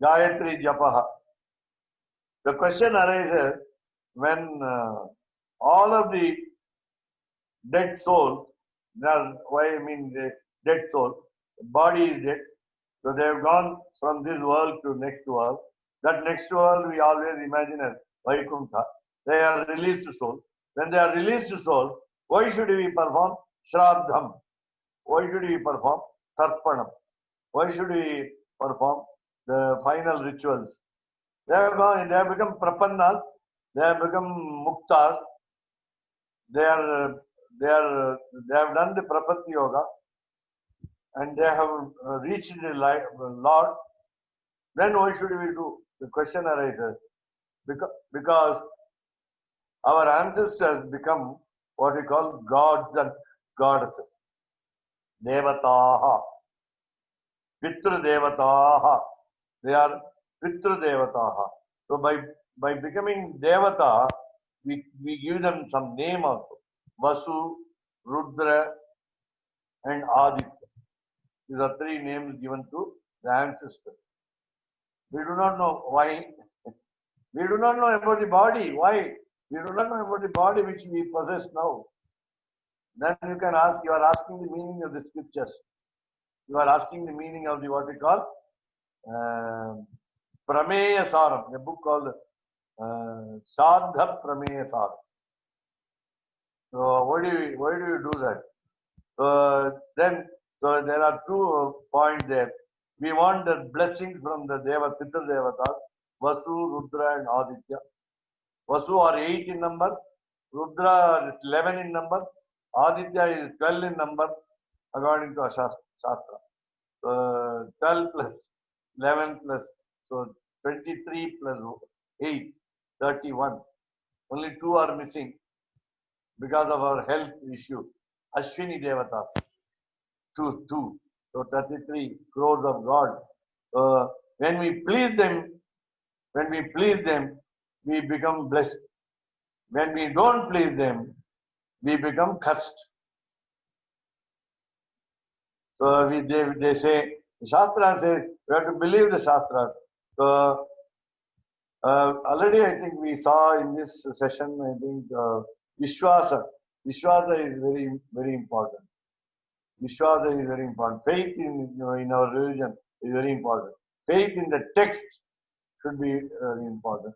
Gayatri japaha. The question arises when all of the dead souls, why I mean the dead soul, the body is dead, so they have gone from this world to next world. That next world we always imagine as Vaikuntha. They are released souls. When they are released souls, why should we perform Shraddham? Why should we perform Tarpanam? Why should we perform the final rituals? They have gone, they have become Prapannas, they have become Muktas, they have done the Prapatti Yoga, and they have reached the Lord. Then what should we do? The question arises because our ancestors become what we call gods and goddesses. Devataha, Pitru Devataha. They are Pitru Devataha. So by becoming Devata, we give them some name also. Vasu, Rudra, and Aditya. These are three names given to the ancestors. We do not know why. We do not know about the body. Why? We do not know about the body which we possess now. Then you can ask, you are asking the meaning of the scriptures. You are asking the meaning of the what we call Prameya Saram, a book called Sadha Prameya Saram. So why do you do that? So there are 2 points there. We want the blessings from the Pitru Devatas, Vasu, Rudra, and Aditya. Vasu are 8 in number, Rudra is 11 in number, Aditya is 12 in number, according to our Shastra. 12 plus 11 plus, so 23 plus 8, 31. Only 2 are missing because of our health issue. Ashwini Devatas, 2. So 33 crores of God. When we please them, we become blessed. When we don't please them, we become cursed. So they say, the Shastra says, we have to believe the Shastra. So already I think we saw in this session, I think Vishwasa. Vishwasa is very, very important. Vishwasa is very important. Faith in our religion is very important. Faith in the text should be very important.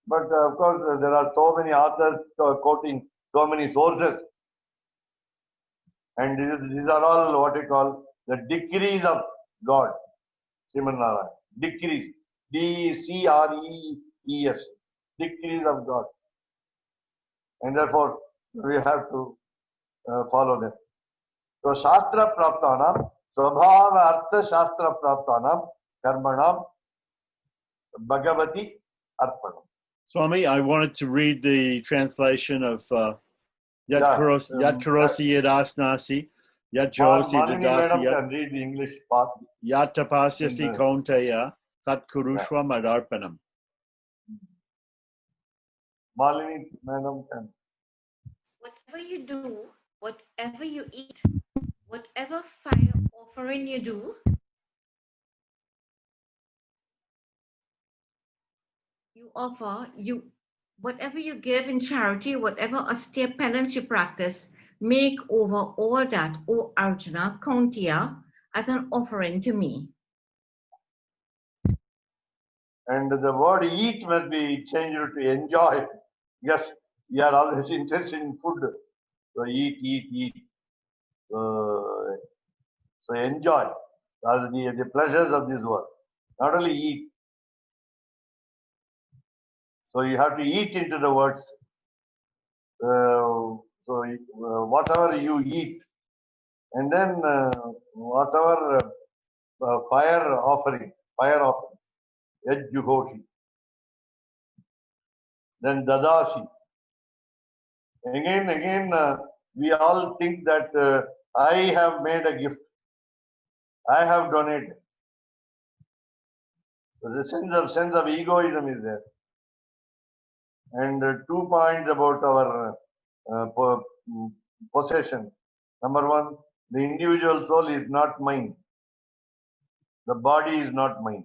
But of course, there are so many authors quoting so many sources. And these are all what we call the decrees of God. Sriman Narayana. Decrees. D-C-R-E-E-S. Decrees of God. And therefore, we have to follow them. So, Shastra Praptanam, Swabhava Artha Shastra Praptanam, Karmanam, Bhagavati Arpanam. Swami, I wanted to read the translation of Yat Karosi Yadasnasi, Yat Josi Malini madam Dadasya, can read the English part. Yat Tapasyasi Kaunteya, Tat Kurushva Madarpanam. Malini madam can. Whatever you do, whatever you eat, whatever fire offering you do, you offer, whatever you give in charity, whatever austere penance you practice, make over all that, O Arjuna, Kaunteya, as an offering to me. And the word eat must be changed to enjoy. Yes, we are always interested in food. So eat. So enjoy the pleasures of this world. Not only eat. So you have to eat into the words. Whatever you eat, and then whatever fire offering, Yajjuhoshi. Then Dadasi. Again, we all think that I have made a gift. I have donated. So the sense of egoism is there. And 2 points about our possessions. Number one, the individual soul is not mine. The body is not mine.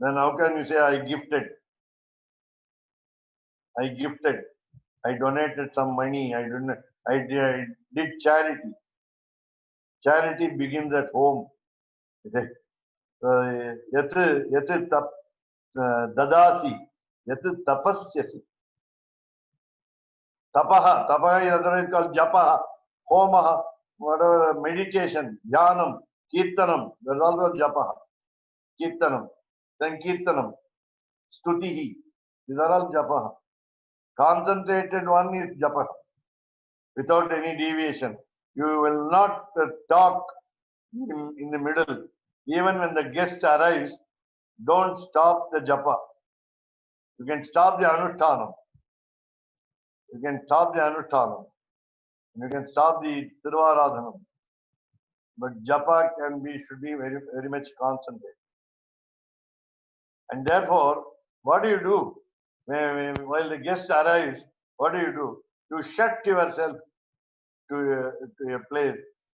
Then how can you say I gifted? I gifted. I donated some money. I did charity. Charity begins at home. Yat dadasi, yat tapasyasi. Tapaha is otherwise called japaha, homaha, whatever, meditation, jnanam, kirtanam, there's also japaha, kirtanam, sankirtanam, stutihi, these are all japaha. Concentrated one is japaha, without any deviation. You will not talk in the middle. Even when the guest arrives, don't stop the japa. You can stop the anuttanam. You can stop the anuttanam. You can stop the tiruvaradhanam. But japa should be very, very much concentrated. And therefore, what do you do? While the guest arrives, what do? You shut yourself to a place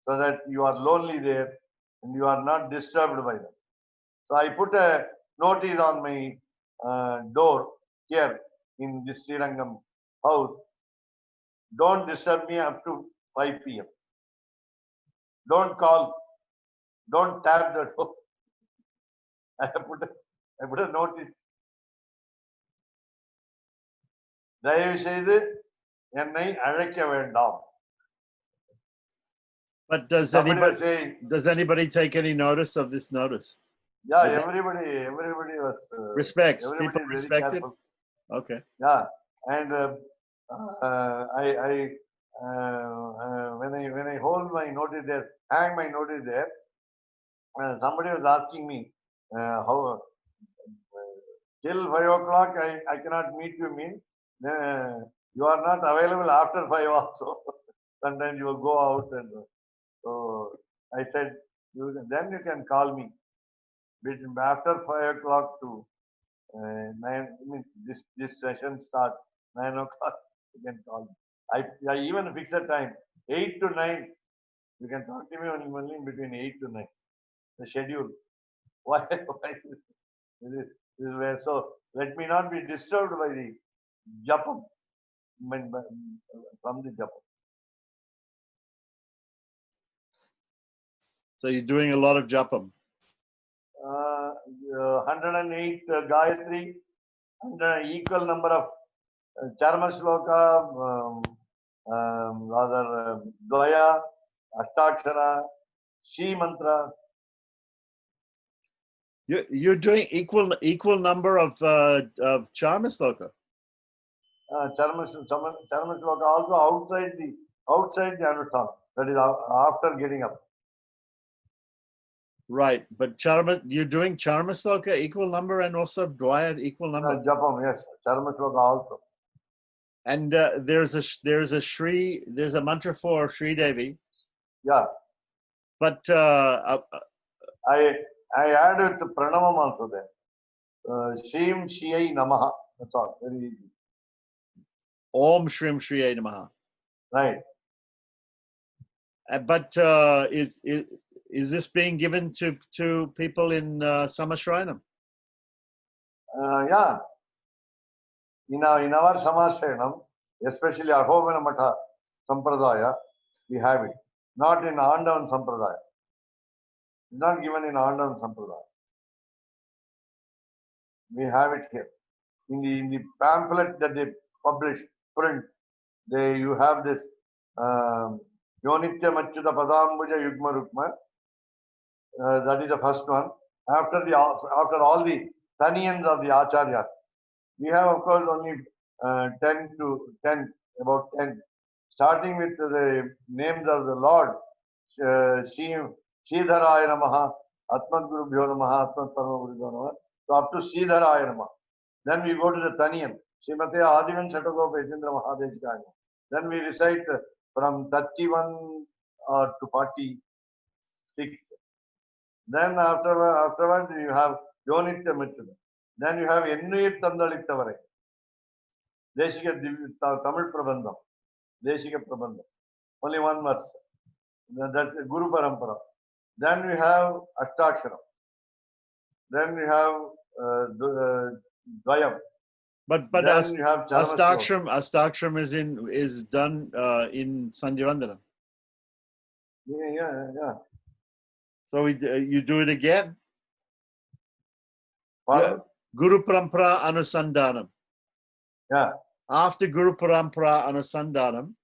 so that you are lonely there and you are not disturbed by them. So I put a notice on my door here in this Srirangam house. Don't disturb me up to 5 p.m. Don't call. Don't tap the door. I put a notice. தயவு செய்து என்னை அழைக்க வேண்டாம். But does anybody take any notice of this notice? Yeah, everybody was respects. Everybody people respect it. Okay. Yeah, and when I hold my notice there, hang my notice there, somebody was asking me how till 5 o'clock I cannot meet you. Mean you are not available after 5 also. Sometimes you will go out and so I said then you can call me between after 5 o'clock to 9. I mean this session starts 9 o'clock. You can call me. I even fix a time 8 to 9. You can talk to me only between 8 to 9. The schedule. Why this is where so let me not be disturbed by the japam from the japam. So you're doing a lot of japam. 108 Gayatri, and equal number of Charma Shloka, rather Dvaya, Ashtakshara, Shri Mantra. You're doing equal number of Charma Shloka. Charma Shloka also outside the Anuttanam. That is after getting up. Right, but you're doing Charma Shloka equal number and also Dvaya equal number. Japam, yes, Charma Shloka also. And there's a mantra for Sri Devi. Yeah. But I added the pranamam also there. Shrim Shriai Namaha. That's all. Very easy. Om Shrim Shriai Namaha. Right. But is this being given to people in Samashrayanam? Yeah. In our Samashrayanam, especially Ahovana Matha Sampradaya, we have it. Not in Andavan Sampradaya. It's not given in Andavan Sampradaya. We have it here. In the pamphlet that they print, you have this Yonitya Machyuta Padambuja Yugma Rukma. That is the first one. After all the Taniyans of the Acharya, we have of course only 10, about 10. Starting with the names of the Lord, Sridharaya Namaha, Atman Guru Bhyo Namaha, Atman Parma Guru Bhyo Namaha. So up to Sridharaya Namaha. Then we go to the Taniyan, Srimate Adivan Chatagopa Yatindra Mahadeshikaya. Then we recite from 31 to 46 Then afterwards you have Yonitya Mitra. Then you have Ennuir Tandalitavare. Deshika Tamil Prabandham. Deshika Prabandham. Only one verse. That's Guru Parampara. Then we have Ashtakshara. Then we have Dvayam. But Then you have Charma Ashtakshram is done in Sandhyavandanam. Yeah. So you do it again. Pardon? Guru Parampara Anusandanam. Yeah. After Guru Parampara Anusandanam,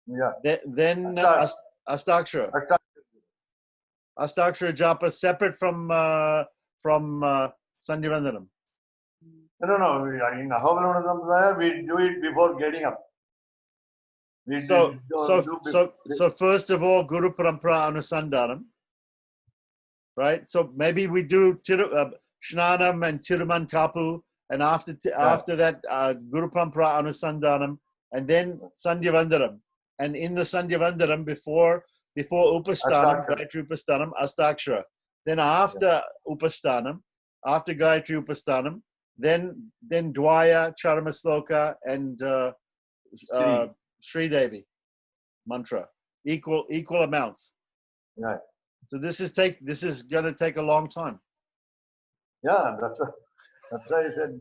Yeah. then Ashtakshara. Ashtakshara japa separate from Sandhyavandanam. No. In Ahovana Sampradaya, we do it before getting up. So first of all, Guru Parampara Anusandanam, right? So maybe we do Shnanam and Tiruman Kapu, and after that, Guru Parampara Anusandanam, and then Sandhyavandanam. And in the Sandhyavandanam, before Upasthanam, Gayatri Upasthanam, Ashtakshara. Then after Upasthanam, after Gayatri Upasthanam, then Dwaya, Charmasloka, and Sri Devi mantra, equal amounts. Right. So this is going to take a long time. Yeah, that's why I said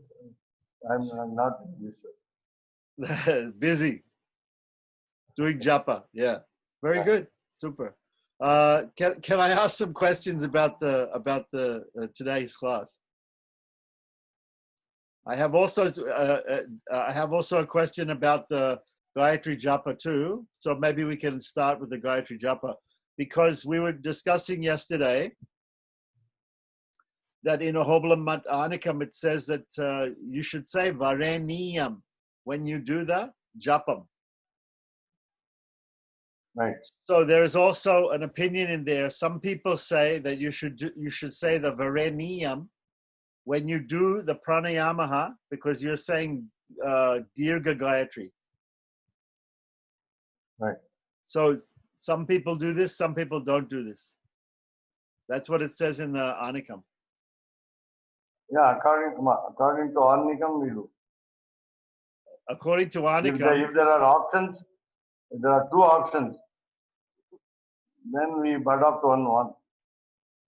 I'm not this. Busy doing japa. Yeah, very good, super. Can I ask some questions about the today's class? I have also a question about the Gayatri Japa too. So maybe we can start with the Gayatri Japa, because we were discussing yesterday that in Ahobalam Mat Anikam it says that you should say Vareniyam when you do the Japam. Right. So there is also an opinion in there. Some people say that you should say the Vareniyam when you do the pranayamaha, because you're saying Dirgha Gayatri. Right. So some people do this, some people don't do this. That's what it says in the Anikam. Yeah, according to Anikam, we do. According to Anikam, If there are options, there are two options, then we adopt one.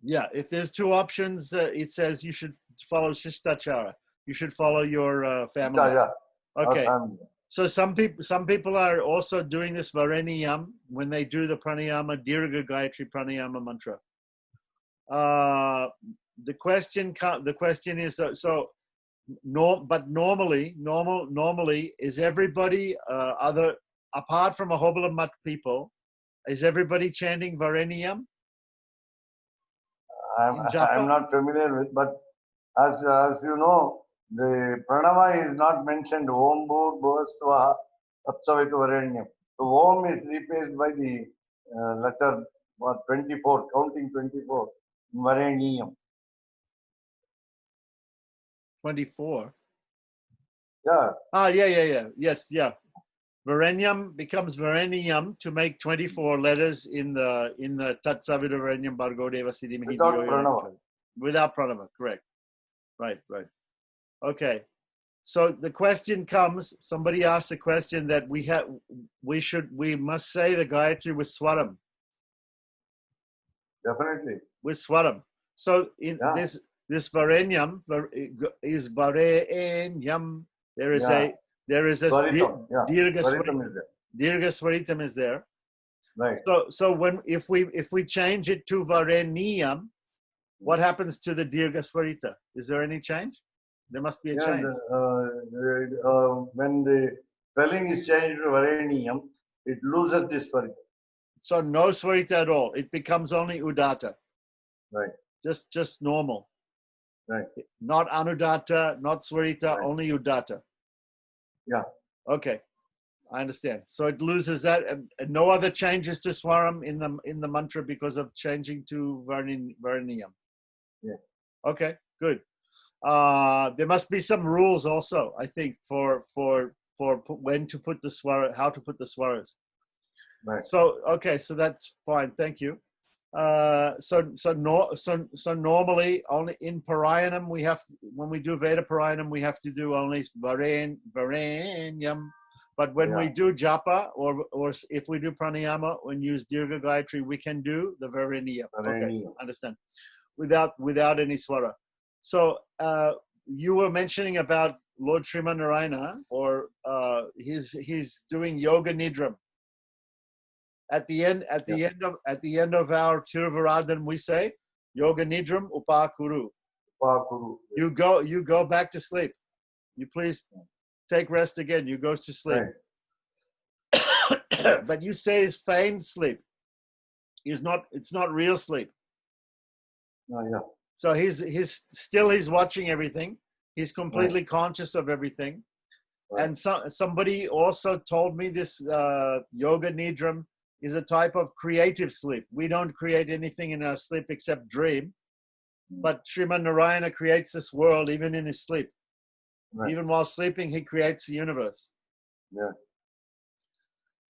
Yeah, if there's two options, it says you should follow Shishtachara. You should follow your family. Yeah. Okay. Family. So some people are also doing this Vareniyam when they do the pranayama, Dirgha Gayatri pranayama mantra. The question is but normally is everybody apart from Ahobalam Mat people, is everybody chanting Vareniyam? I'm not familiar with, but as you know, the pranava is not mentioned. Om Bhur Bhuvasvaha Tapsavitu Varenyam. So Om is replaced by the letter 24, counting 24, Varenyam. 24. Yeah. Yeah. Yes, yeah. Varenyam becomes Vareniyam to make 24 letters in the Tat Savita Varenyam Bhargo Deva Siddhi Mahiti. Without pranava. Without pranava, correct. Right. Okay. So the question comes, somebody asked the question that we must say the Gayatri with Swaram. Definitely. With Swaram. So in this Varenyam is Varenyam. There is a Swaritam. Dirgha Swaritam is there. Dirgha Swaritam is there. Right. So if we change it to Vareniyam, what happens to the Dirgha Swarita? Is there any change? There must be a change. When the spelling is changed to Vareniyam, it loses this Swarita. So no Swarita at all. It becomes only Udata. Right. Just normal. Right. Not Anudata, not Swarita, right. Only Udata. Yeah. Okay. I understand. So it loses that, and no other changes to Swaram in the mantra because of changing to Vareniyam. Yeah. Okay, good. There must be some rules also, I think, for when to put the swara, how to put the swaras. Right. So okay, so that's fine. Thank you. So normally only in Parayanam when we do Veda Parayanam we have to do only Varenyam. But when we do japa or if we do pranayama and use Dirgha Gayatri, we can do the Varenyam. Okay, understand. Without any swara. So you were mentioning about Lord Sriman Narayana, or he's doing yoga nidram. At the end of our Tiruvaradan, we say yoga nidram upakuru. You go back to sleep. You please take rest again. You go to sleep. Right. But you say it's feigned sleep. It's not real sleep. So he's watching everything. He's completely conscious of everything. Right. And somebody also told me this yoga nidram is a type of creative sleep. We don't create anything in our sleep except dream. But Sriman Narayana creates this world even in his sleep. Right. Even while sleeping, he creates the universe. Yeah.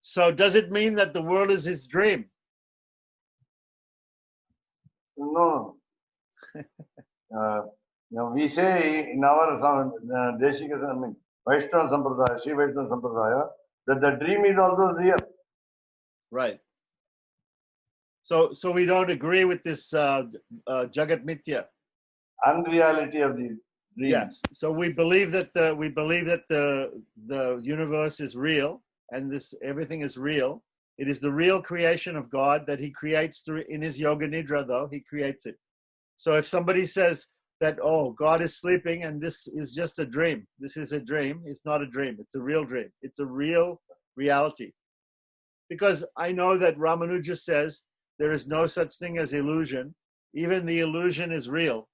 So does it mean that the world is his dream? No. We say in our Deshika, Vaishnava Sampradaya, Sri Vaishnava Sampradaya, that the dream is also real. Right. So we don't agree with this Jagat Mithya. Unreality of the dream. Yes. So we believe that the universe is real and everything is real. It is the real creation of God that he creates in his yoga nidra, though he creates it. So if somebody says that, oh, God is sleeping and this is just a dream, this is a dream, it's not a dream, it's a real dream. It's a real reality. Because I know that Ramanuja says there is no such thing as illusion. Even the illusion is real.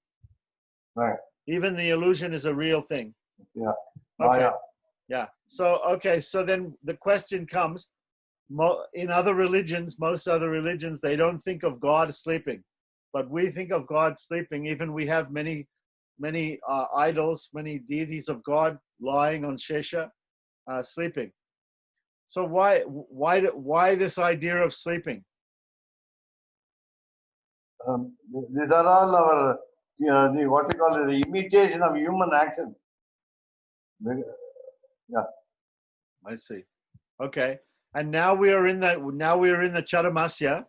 Right. Even the illusion is a real thing. Yeah. Okay. Yeah. So then the question comes, in other religions, most other religions, they don't think of God sleeping. But we think of God sleeping. Even we have many idols, many deities of God lying on Shesha, sleeping. So why this idea of sleeping? These are all our what you call it, the imitation of human action. Yeah. I see. Okay. And now we are in the Charamasya.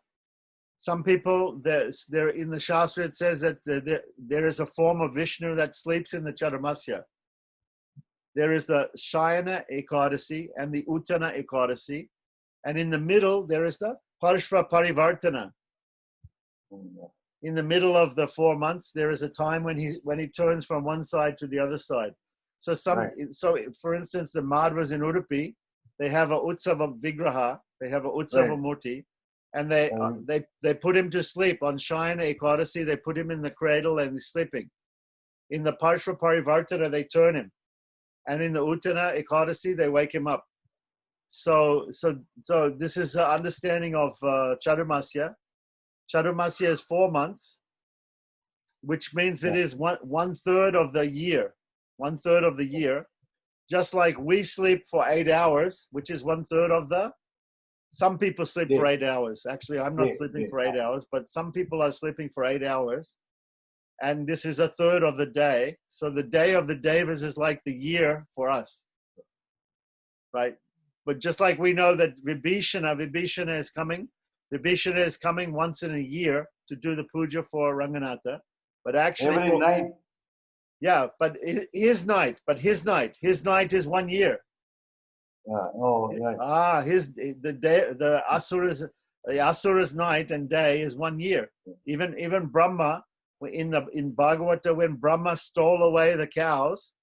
Some people, there in the Shastra, it says that there is a form of Vishnu that sleeps in the Charamasya. There is the Shayana Ekadasi and the Uttana Ekadasi. And in the middle, there is the Parshva Parivartana. In the middle of the 4 months, there is a time when he turns from one side to the other side. So so for instance, the Madhvas in Udupi, they have a Utsava Vigraha, they have a Utsava Murti, and they put him to sleep on Shayana Ekadasi. They put him in the cradle and he's sleeping. In the Parshva Parivartana, they turn him, and in the Uttana Ekadasi, they wake him up. So this is an understanding of Chaturmasya. Chaturmasya is 4 months, which means it is one third of the year. 1/3 of the year. Just like we sleep for 8 hours, which is 1/3 of some people sleep for 8 hours. Actually, I'm not sleeping for 8 hours, but some people are sleeping for 8 hours. And this is 1/3 of the day. So the day of the Devas is like the year for us. Right? But just like we know that Vibhishana is coming. Vibhishana is coming once in a year to do the puja for Ranganatha. But actually every night. Yeah, but his night is 1 year. Right. The Asura's night and day is 1 year. Even Brahma in Bhagavata, when Brahma stole away the cows,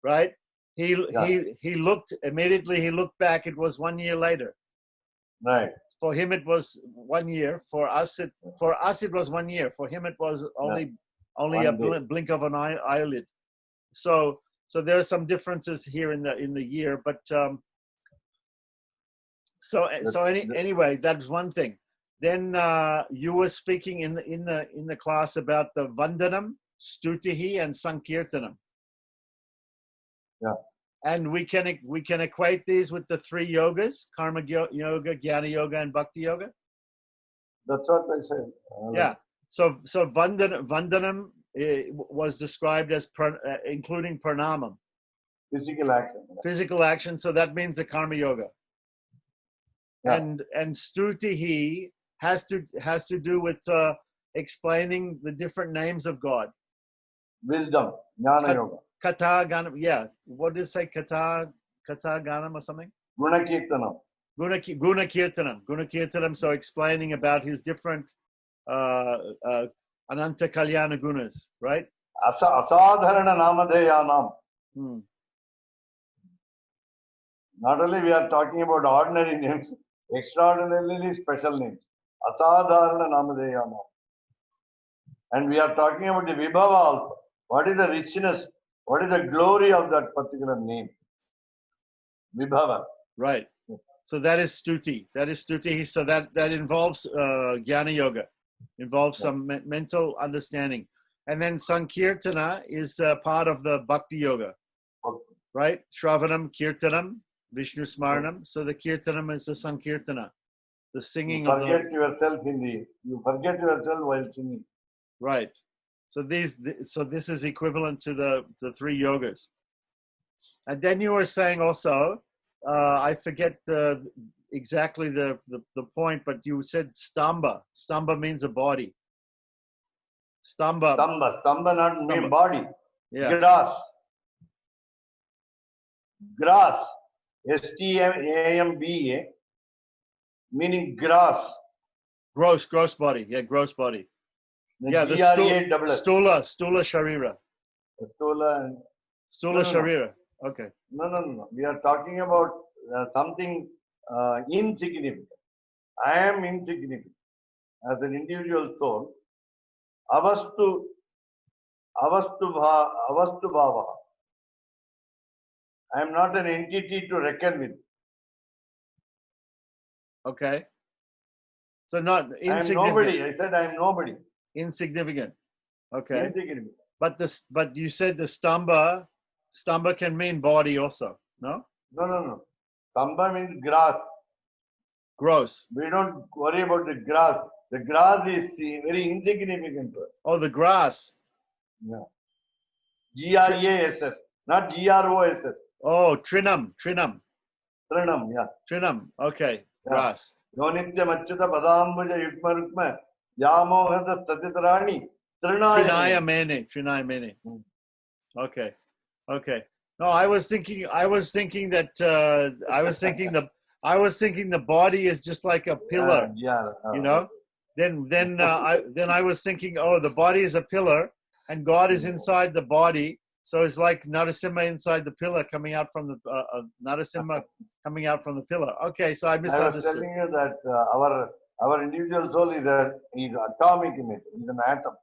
right? He looked immediately. He looked back. It was 1 year later. Right. For him, it was 1 year. For us, it was 1 year. For him, it was only a blink of an eyelid. So there are some differences here in the year, but anyway, that's one thing. Then you were speaking in the class about the Vandanam, Stutihi, and Sankirtanam. Yeah. And we can equate these with the 3 yogas: Karma Yoga, Jnana Yoga, and Bhakti Yoga. That's what I said. Yeah. So Vandanam was described as including pranamam, Physical action. physical action. So that means the karma yoga. Yeah. And stutihi has to do with explaining the different names of God. Wisdom, jnana yoga. Kata ganam, yeah. What does it say? Kata ganam or something? Gunakirtanam. Guna kirtanam. So explaining about his different ananta kalyana gunas, right? Asadharana namadeyanam. Hmm. Not only we are talking about ordinary names, extraordinarily special names. Asadharana namadeyanam. And we are talking about the vibhava also. What is the richness? What is the glory of that particular name? Vibhava. Right. So that is stuti. So that involves jnana yoga, involves some mental understanding. And then sankirtana is part of the bhakti yoga, right? Shravanam, kirtanam, Vishnu smaranam. So the kirtanam is the sankirtana, the singing You forget yourself while singing. Right. So this is equivalent to the three yogas. And then you were saying also, I forget exactly the point, but you said stamba. Stamba means a body. Stamba Stamba mean body. Yeah. Grass. STAMBA, meaning grass. Gross body. Yeah, gross body. Yeah, the stula sharira. Stula sharira. Okay. No. We are talking about something insignificant. I am insignificant as an individual soul. Avastu bhava. I am not an entity to reckon with. Okay. So not insignificant. I am nobody. I said I am nobody. Insignificant. Okay. Insignificant. But you said the stamba can mean body also, no? No. Stamba means grass. Gross. We don't worry about the grass. The grass is very insignificant to us. Oh, the grass. Yeah. GRASS, not GROSS. Oh, trinam. Trinam, yeah. Trinam. Okay. Yeah. Grass. Yonitya Machyuta Padambuja Yukma Rukma Yamohata Statitarani Trinaya mene. Okay. No, I was thinking that I was thinking the body is just like a pillar. You know? Then I was thinking, oh, the body is a pillar and God is inside the body. So it's like Narasimha inside the pillar coming out from the Narasimha coming out from the pillar. Okay, so I misunderstood. I was telling you that our individual soul is atomic in it. It's an atom.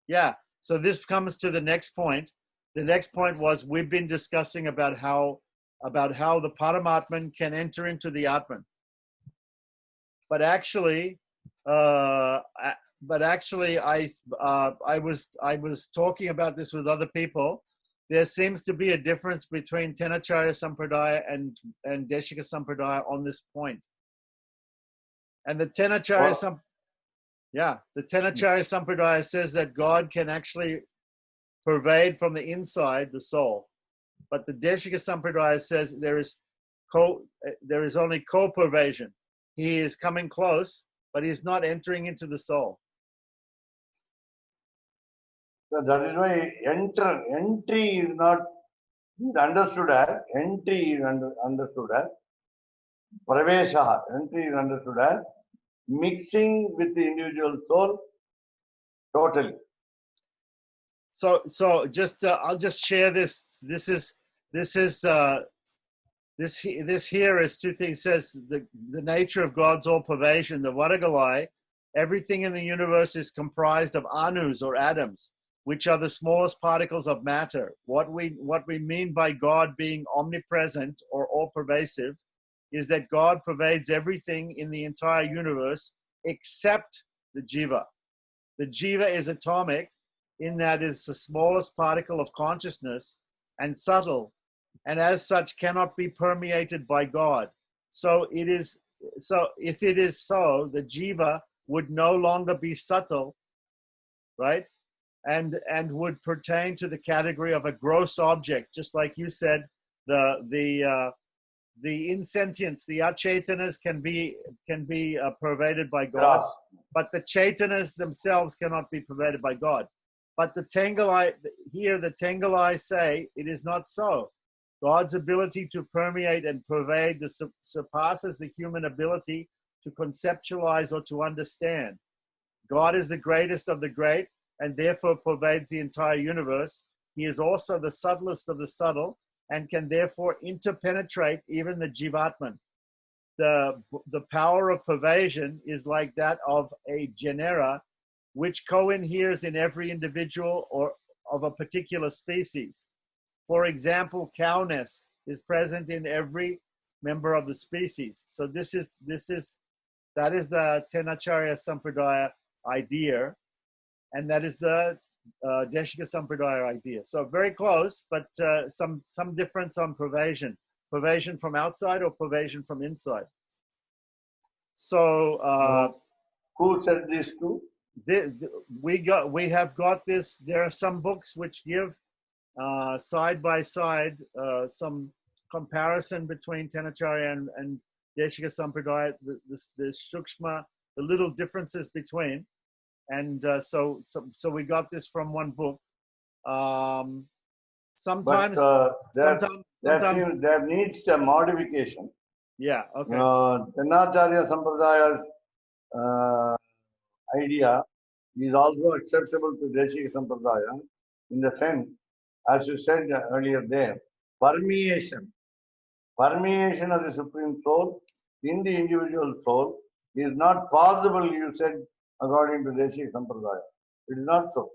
Yeah. So this comes to the next point. The next point was we've been discussing about how the Paramatman can enter into the Atman. But actually, I was talking about this with other people. There seems to be a difference between Tenacharya Sampradaya and Deshika Sampradaya on this point. And the Tenacharya Sampradaya says that God can actually pervade from the inside the soul. But the Deshika Sampradaya says there is only co-pervasion. He is coming close, but he is not entering into the soul. So that is why entry is not understood as understood as pravesha. Entry is understood as mixing with the individual soul totally. So I'll just share this. This here is two things. It says the nature of God's all pervasion. The Vadagalai, everything in the universe is comprised of anus or atoms, which are the smallest particles of matter. What we mean by God being omnipresent or all pervasive is that God pervades everything in the entire universe except the jiva. The jiva is atomic in that it's the smallest particle of consciousness and subtle, and as such cannot be permeated by God. So if it is so, the jiva would no longer be subtle, right? And would pertain to the category of a gross object, just like you said, the insentience, the achetanas can be pervaded by God, but the chetanas themselves cannot be pervaded by God. But the Tengalai say it is not so. God's ability to permeate and pervade surpasses the human ability to conceptualize or to understand. God is the greatest of the great and therefore pervades the entire universe. He is also the subtlest of the subtle and can therefore interpenetrate even the Jivatman. The power of pervasion is like that of a genera which co-inheres in every individual or of a particular species. For example, cowness is present in every member of the species. So that is the Tenacharya Sampradaya idea, and that is the Deshika Sampradaya idea. So very close, but some difference on pervasion. Pervasion from outside or pervasion from inside. So who said these two? We have got this. There are some books which give side by side some comparison between Tenacharya and Deshika Sampradaya, the Sukshma, the little differences between. And so we got this from one book. Sometimes there needs a modification. Yeah, okay. Tenacharya Sampradaya's idea is also acceptable to Deshika Sampradaya in the sense, as you said earlier there, permeation of the Supreme Soul in the individual soul is not possible, you said, according to Deshika Sampradaya. It is not so.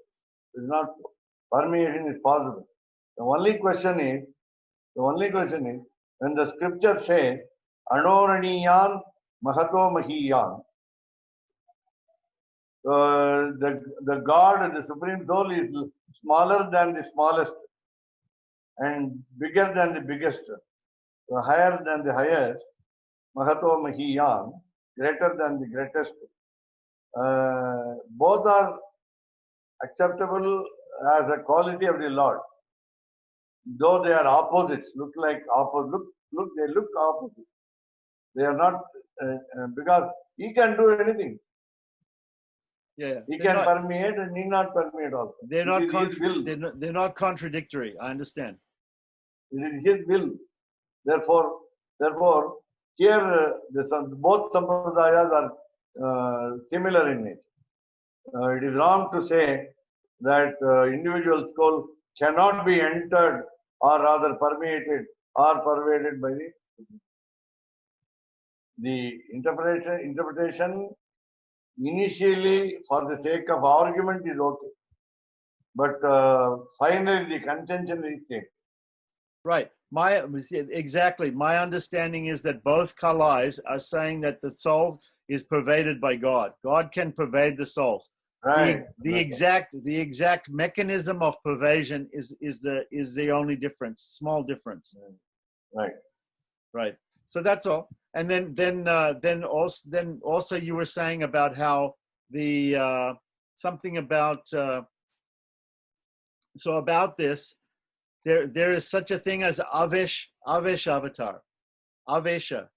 It is not so. Permeation is possible. The only question is, when the scripture says, Anoraniyan Mahato Mahiyan, the God, the Supreme Soul is smaller than the smallest and bigger than the biggest, higher than the highest, Mahato Mahiyan, greater than the greatest. Both are acceptable as a quality of the Lord. Though they are opposites, look like opposite. They look opposite. They are not, because he can do anything. Yeah, he can permeate and need not permeate also. They're not contradictory. I understand. It is his will. Therefore, here both sampradayas are similar in nature. It is wrong to say that individual soul cannot be entered or rather permeated or pervaded by the interpretation initially for the sake of argument is okay, but finally the contention is same. Right. Exactly. My understanding is that both Kalais are saying that the soul is pervaded by God. God can pervade the souls. Right. The exact mechanism of pervasion is the only difference, small difference. Right. Right. So that's all. And then also you were saying about how the something about so about this. There is such a thing as Avesh avatar. Avesha.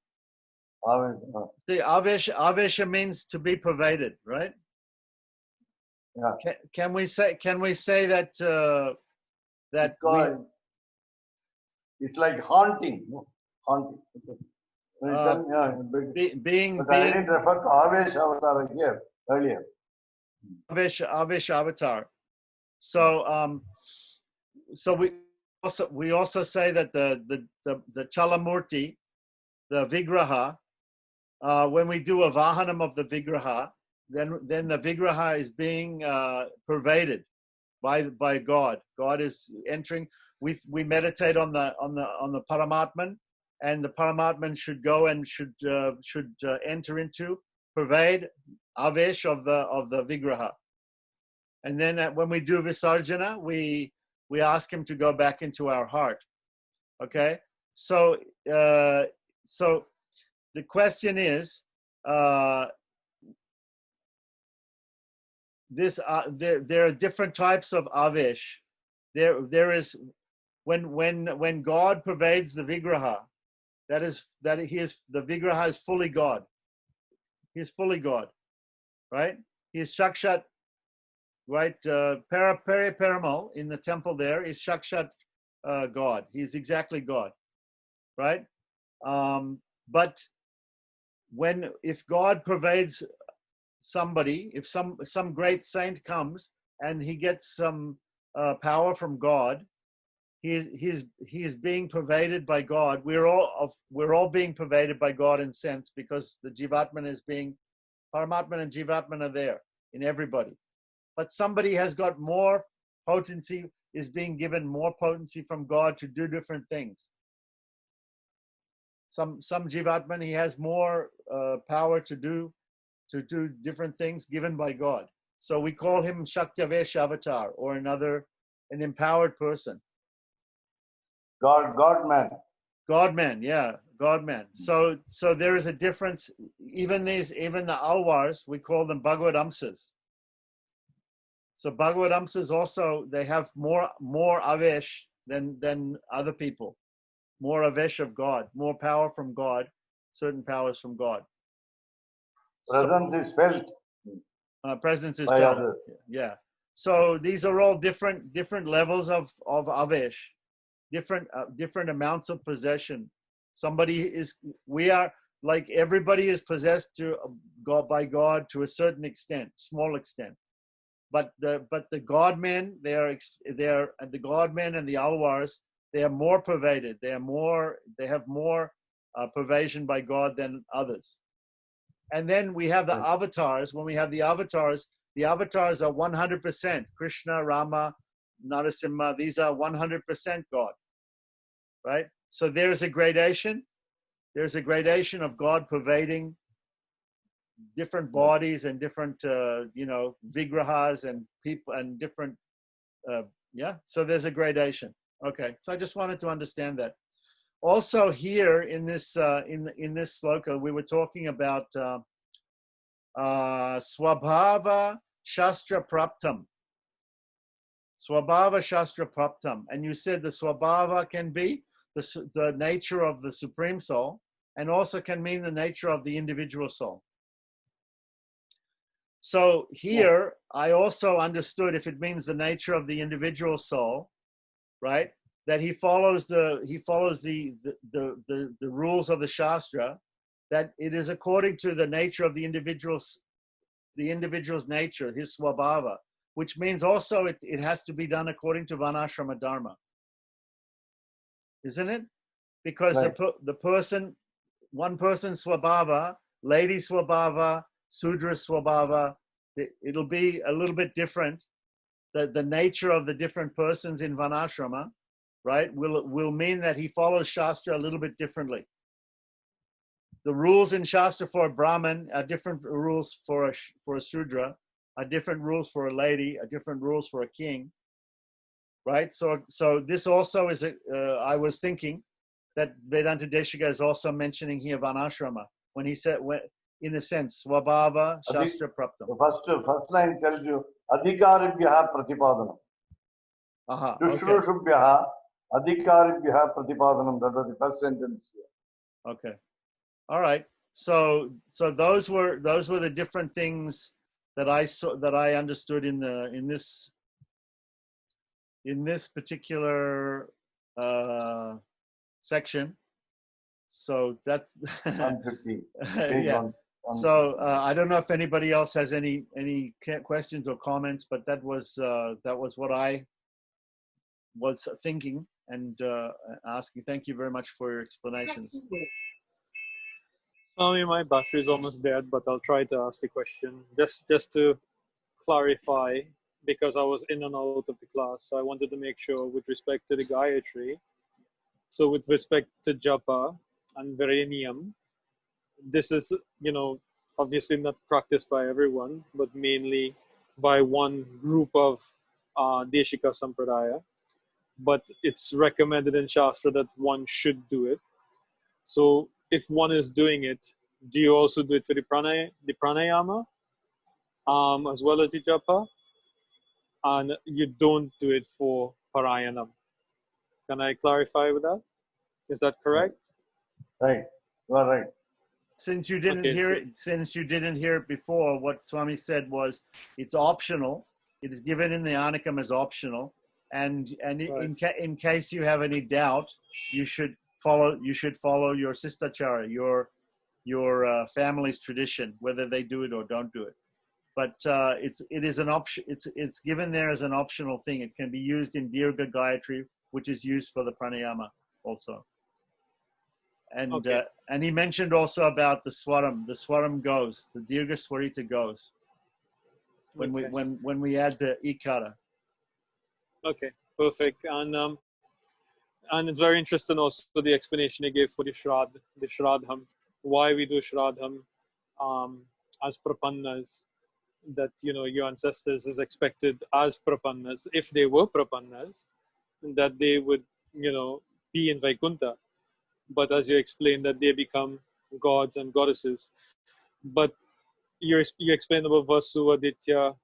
The Avesha means to be pervaded, right? Yeah. Can we say that it's like haunting, no? Haunting. Being I didn't refer to Avesh avatar here earlier. Avesh avatar. So we also say that the Chalamurti, the Vigraha, when we do a Vahanam of the Vigraha, then the Vigraha is being pervaded by God. God is entering. We meditate on the Paramatman, and the Paramatman should go and should enter into, pervade, Avesh of the Vigraha. And then when we do Visarjana, we ask him to go back into our heart. Okay? So the question is, there are different types of Avesh. There is when God pervades the Vigraha, that the Vigraha is fully God. He is fully God, right? He is Shakshat, right? Perimal in the temple there is Shakshat God. He's exactly God, right? But if God pervades somebody, if some great saint comes and he gets some power from God, he is being pervaded by God. We're all being pervaded by God in sense, because the Jivatman is being, Paramatman and Jivatman are there in everybody. But somebody has got more potency, is being given more potency from God to do different things. Some Jivatman, he has more power to do different things given by God. So we call him Shaktavesh Avatar, or an empowered person. God-man. God-man, yeah, God-man. So there is a difference. Even the Alwars, we call them Bhagavad Amsas. So Bhagavad Amsas also, they have more Avesh than other people. More Avesh of God, more power from God, certain powers from God. Presence is felt. Presence is by felt. others. Yeah. So these are all different levels of Avesh, different amounts of possession. We are like, everybody is possessed by God to a certain extent, small extent. But the God-men, they are the God-men and the Alwars, they are more pervaded. They have more pervasion by God than others. And then we have the avatars. When we have the avatars are 100%. Krishna, Rama, Narasimha, these are 100% God, right? So there's a gradation. There's a gradation of God pervading different bodies and different, vigrahas and people and different, So there's a gradation. Okay, so I just wanted to understand that. Also here in this in this sloka, we were talking about Swabhava Shastra Praptam. Swabhava Shastra Praptam. And you said the Swabhava can be the nature of the Supreme Soul, and also can mean the nature of the individual soul. So here, I also understood, if it means the nature of the individual soul, right, that he follows the rules of the Shastra, that it is according to the nature of the individual's nature, his swabhava, which means also it has to be done according to Varnashrama Dharma, isn't it? Because right. one person's swabhava, lady swabhava, Sudra swabhava, it'll be a little bit different. The nature of the different persons in Varnashrama, right, will mean that he follows Shastra a little bit differently. The rules in Shastra for a Brahmin are different rules for a Sudra, are different rules for a lady, are different rules for a king, right? So this also is I was thinking that Vedanta Deshika is also mentioning here Varnashrama when he said, in a sense, Swabhava Shastra Praptam. The first line tells you Adhikaribhyaha Pratipadanam. Shushrushabhyaha Adhikaribhyaha Pratipadanam. That was the first sentence here. Okay. All right. So those were the different things that I saw, that I understood in this particular section. So that's 150. yeah. So I don't know if anybody else has any questions or comments, but that was what I was thinking and asking. Thank you very much for your explanations. Swami, my battery is almost dead, but I'll try to ask a question just to clarify, because I was in and out of the class. So I wanted to make sure with respect to the Gayatri. So with respect to Japa and Vareniyam, this is, obviously not practiced by everyone, but mainly by one group of Deshika Sampradaya. But it's recommended in Shastra that one should do it. So if one is doing it, do you also do it for the pranayama? as well as the japa, and you don't do it for Parayanam. Can I clarify with that? Is that correct? Right. You are right. Since you didn't Okay, hear so- it, since you didn't hear it before, what Swami said was it's optional. It is given in the Anakam as optional, and Right. in case you have any doubt, you should follow your sistachara, your family's tradition, whether they do it or don't do it. But it is an option. It's given there as an optional thing. It can be used in Dirgha Gayatri, which is used for the pranayama also. Okay. And he mentioned also about the swaram. The swaram goes. The Dirgha Swarita goes when Okay. when we add the ikara. Okay, perfect. And it's very interesting also the explanation he gave for the Shradham, why we do Shradham as Prapannas, that, your ancestors is expected as Prapannas, if they were Prapannas, that they would, be in Vaikuntha. But as you explained, that they become gods and goddesses. But you explained about Vasu, Aditya,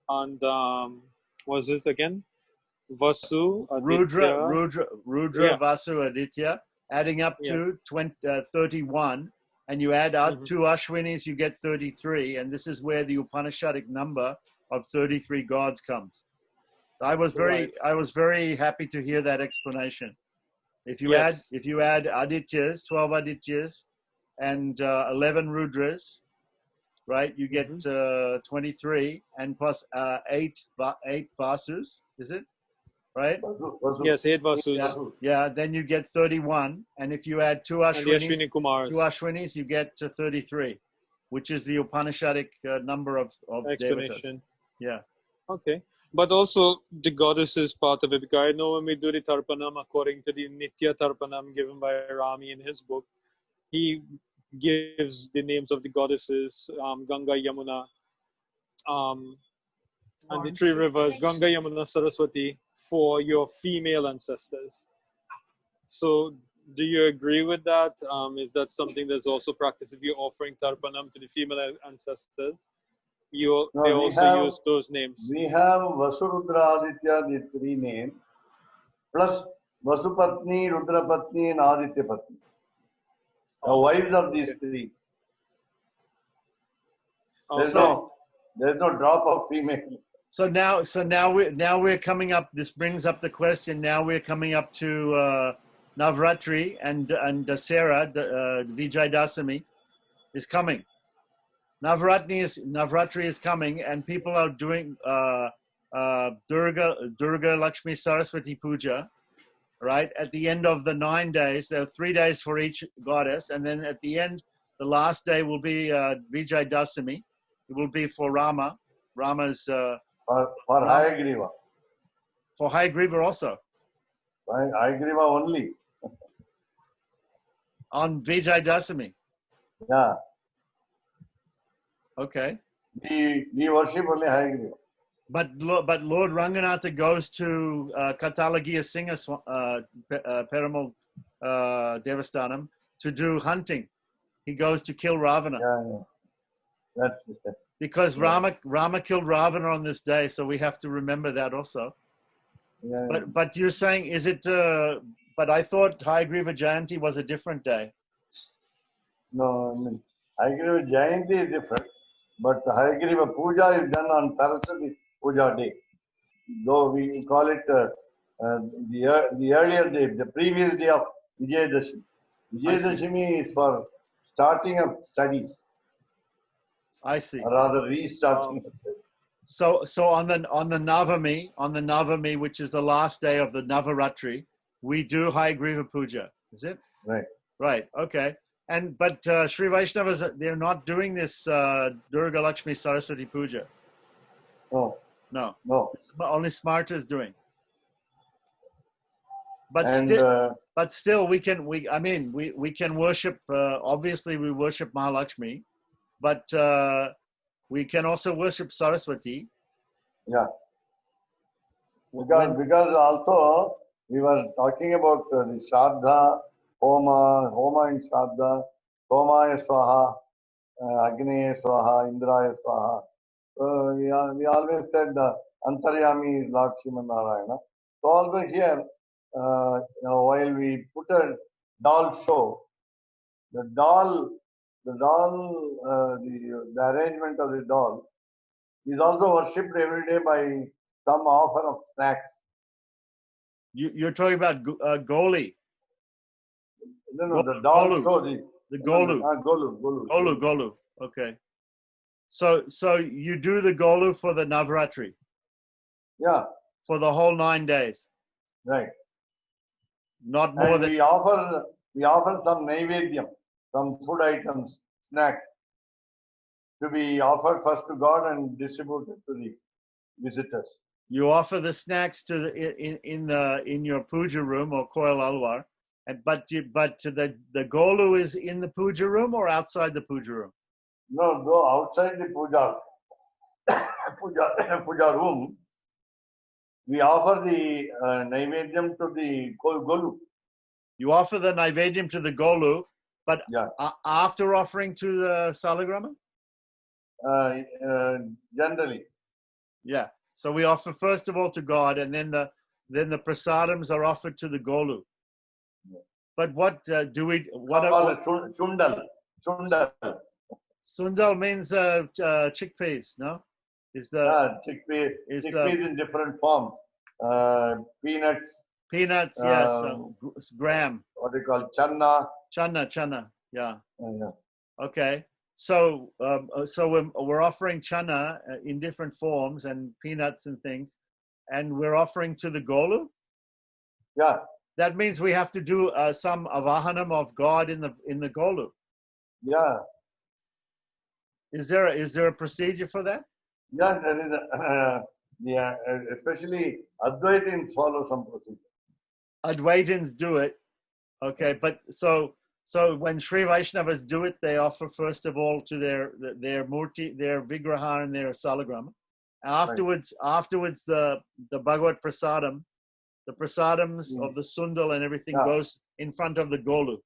and was it again? Vasu, Aditya. Rudra, Yeah. Vasu, Aditya, adding up Yeah. to 31, and you add out Mhm. 2 Ashwinis, you get 33, and this is where the Upanishadic number of 33 gods comes. I was very happy to hear that explanation. If you Yes. add Adityas, 12 Adityas, and 11 Rudras, right? You get 23, and plus 8 Vasus, is it? Right? Vasu. Yes, 8 Vasus. Yeah. Then you get 31, and if you add 2 And the Ashwini Kumars. Ashwinis, you get to 33, which is the Upanishadic number of devatas. Explanation. Yeah. Okay. But also the goddess is part of it, because I know when we do the Tarpanam, according to the Nitya Tarpanam given by Rami in his book, he gives the names of the goddesses, Ganga, Yamuna, and the 3 rivers, Ganga, Yamuna, Saraswati, for your female ancestors. So do you agree with that? Is that something that's also practiced if you're offering Tarpanam to the female ancestors? They also use those names. We have Vasurudra Aditya, the 3 names, plus Vasupatni, Rudrapatni, and Aditya Patni. The wives of these 3. There's no drop of female. So now we're coming up. This brings up the question. Now we're coming up to Navratri and Dasera, Vijay Dasami is coming. Navratri is coming, and people are doing Durga Lakshmi Saraswati Puja, right? At the end of the 9 days, there are 3 days for each goddess, and then at the end, the last day will be Vijay Dasami. It will be for Rama. Rama's For Hayagriva. For Hayagriva also. Hayagriva only. On Vijay Dasami. Yeah. Okay. We worship only Hayagriva. But Lord Ranganatha goes to Katalagiya Singha Perumal Devastanam to do hunting. He goes to kill Ravana. Yeah. That's it. Because Rama killed Ravana on this day, so we have to remember that also. Yeah. But you're saying, is it? But I thought Hayagriva Jayanti was a different day. No, Hayagriva Jayanti is different, but Hayagriva Puja is done on Saraswati Puja day. Though we call it the earlier day, the previous day of Vijayadashami. Vijayadashami is for starting of studies. I see. Or rather, restarting. So on the Navami, which is the last day of the Navaratri, we do Hayagriva Puja. Is it? Right. Right. Okay. But Sri Vaishnavas, they're not doing this Durga Lakshmi Saraswati Puja. No. Only Smarta is doing. But still, we can worship. Obviously, we worship Mahalakshmi, but we can also worship Saraswati. Yeah. Because also we were talking about the Shraddha, Homa in Shraddha, Somaya Swaha, Agnaya Swaha, Indraya Swaha. We always said Antaryami is Lord Srimanarayana. So also here, while we put a doll show, the arrangement of the doll is also worshipped every day by some offer of snacks. You're talking about Goli. No, the doll Golu. show. The Golu. Golu. Okay. So you do the Golu for the Navratri, Yeah, for the whole 9 days, right. not more And than. we offer some naivedyam, some food items, snacks, to be offered first to God and distributed to the visitors. You offer the snacks to the in your puja room or koil alwar, but the Golu is in the puja room or outside the puja room. No, go outside the puja room. We offer the naivedyam to the Golu. You offer the naivedyam to the Golu, but Yeah. After offering to the Salagrama? Generally. Yeah. So we offer first of all to God, and then the prasadams are offered to the Golu. Yeah. But what do we? What Chundal. Sundal means chickpeas, no? Is the chickpeas in different forms. Peanuts. Peanuts, yes. Gram. What they call channa. Channa. Yeah. Yeah. Okay. So we're offering channa in different forms and peanuts and things, and we're offering to the Golu. Yeah. That means we have to do some avahanam of God in the Golu. Yeah. Is there a procedure for that? Yeah, there is. Especially Advaitins follow some procedure. Advaitins do it. Okay, but so when Sri Vaishnavas do it, they offer first of all to their murti, their vigraha and their salagrama. Afterwards, the Bhagavad Prasadam, the prasadams of the sundal and everything goes in front of the Golu.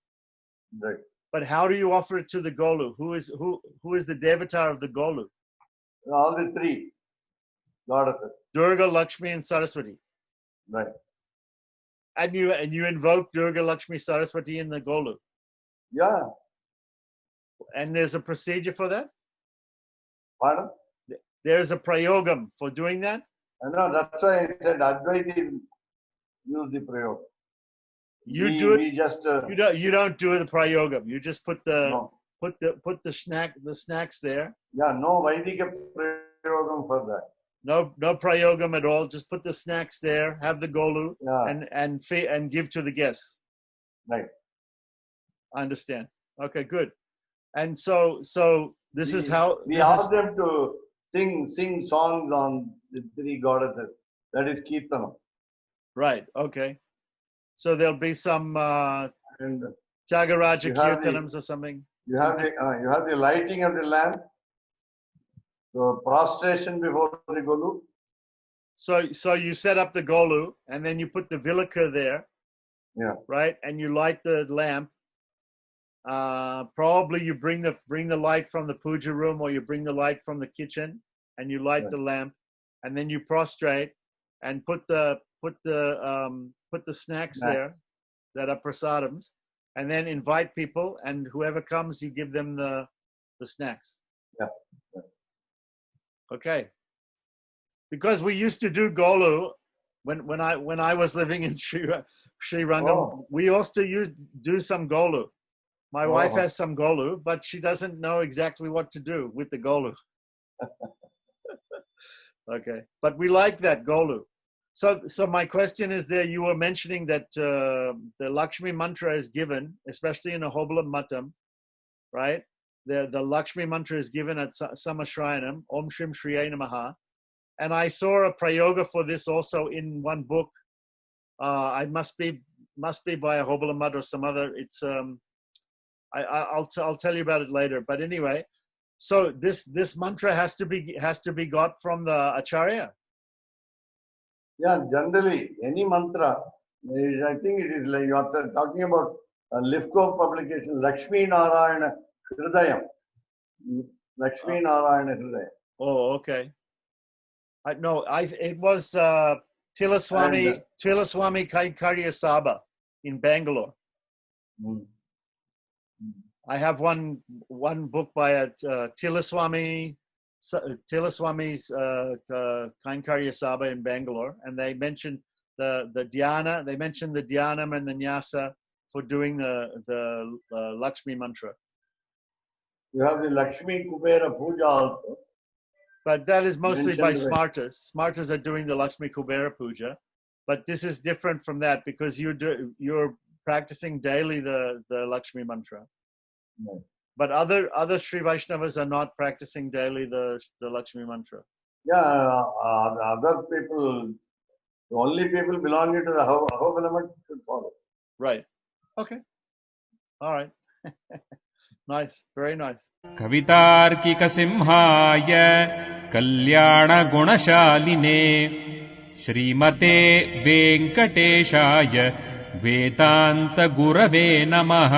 Right. But how do you offer it to the Golu? Who is the devatar of the Golu? All the three goddesses. Durga, Lakshmi, and Saraswati. Right. And you invoke Durga, Lakshmi, Saraswati in the Golu. Yeah. And there's a procedure for that? Pardon? There's a prayogam for doing that? No, that's why I said Advaita use the prayogam. You don't do the prayogam. You just put the snacks there. Yeah, no Vaidika prayogam for that. No prayogam at all. Just put the snacks there, have the Golu, and give to the guests. Right. I understand. Okay, good. And so this is how we ask them to sing songs on the three goddesses. That is Kirtanam. Right. Okay. So there'll be some Tyagaraja Kirtanams or something. You have the lighting of the lamp. So prostration before the Golu. So you set up the Golu and then you put the vilaka there. Yeah. Right. And you light the lamp. Probably you bring the light from the puja room, or you bring the light from the kitchen, and you light the lamp, and then you prostrate and put the snacks there that are prasadams, and then invite people, and whoever comes, you give them the snacks. Yeah. Okay. Because we used to do Golu when I was living in Sri Rangam. We also do some Golu. My wife has some Golu, but she doesn't know exactly what to do with the Golu. Okay. But we like that Golu. So my question is there, you were mentioning that the Lakshmi mantra is given, especially in a Hobalam Mattam, right? The Lakshmi mantra is given at Samashrayanam, Om Shrim Shriya Namaha. And I saw a prayoga for this also in one book. I must be by a Hobalam Mat or some other. It's I'll tell you about it later. But anyway, so this mantra has to be got from the Acharya. Yeah, generally any mantra. I think it is like you are talking about Lifco publication, Lakshmi Narayana Hridayam. Lakshmi Narayana Hridayam. Oh, okay. It was Tilaswami Kaikarya Saba in Bangalore. Mm. I have one book by Tilaswami's Kaikarya Saba in Bangalore, and they mentioned the dhyana. They mentioned the dhyanam and the nyasa for doing the Lakshmi mantra. You have the Lakshmi Kubera Puja also. But that is mostly by Mentioned Smartas. Smartas are doing the Lakshmi Kubera Puja. But this is different from that because you're practicing daily the Lakshmi mantra. No. But other Sri Vaishnavas are not practicing daily the Lakshmi mantra. Yeah, other people, the only people belonging to the Ahobilamat should follow. Right. Okay. All right. Nice. Very nice. कवितार्किकसिंहाय कल्याणगुणशालिने श्रीमते वेङ्कटेशाय वेदान्तगुरवे नमः.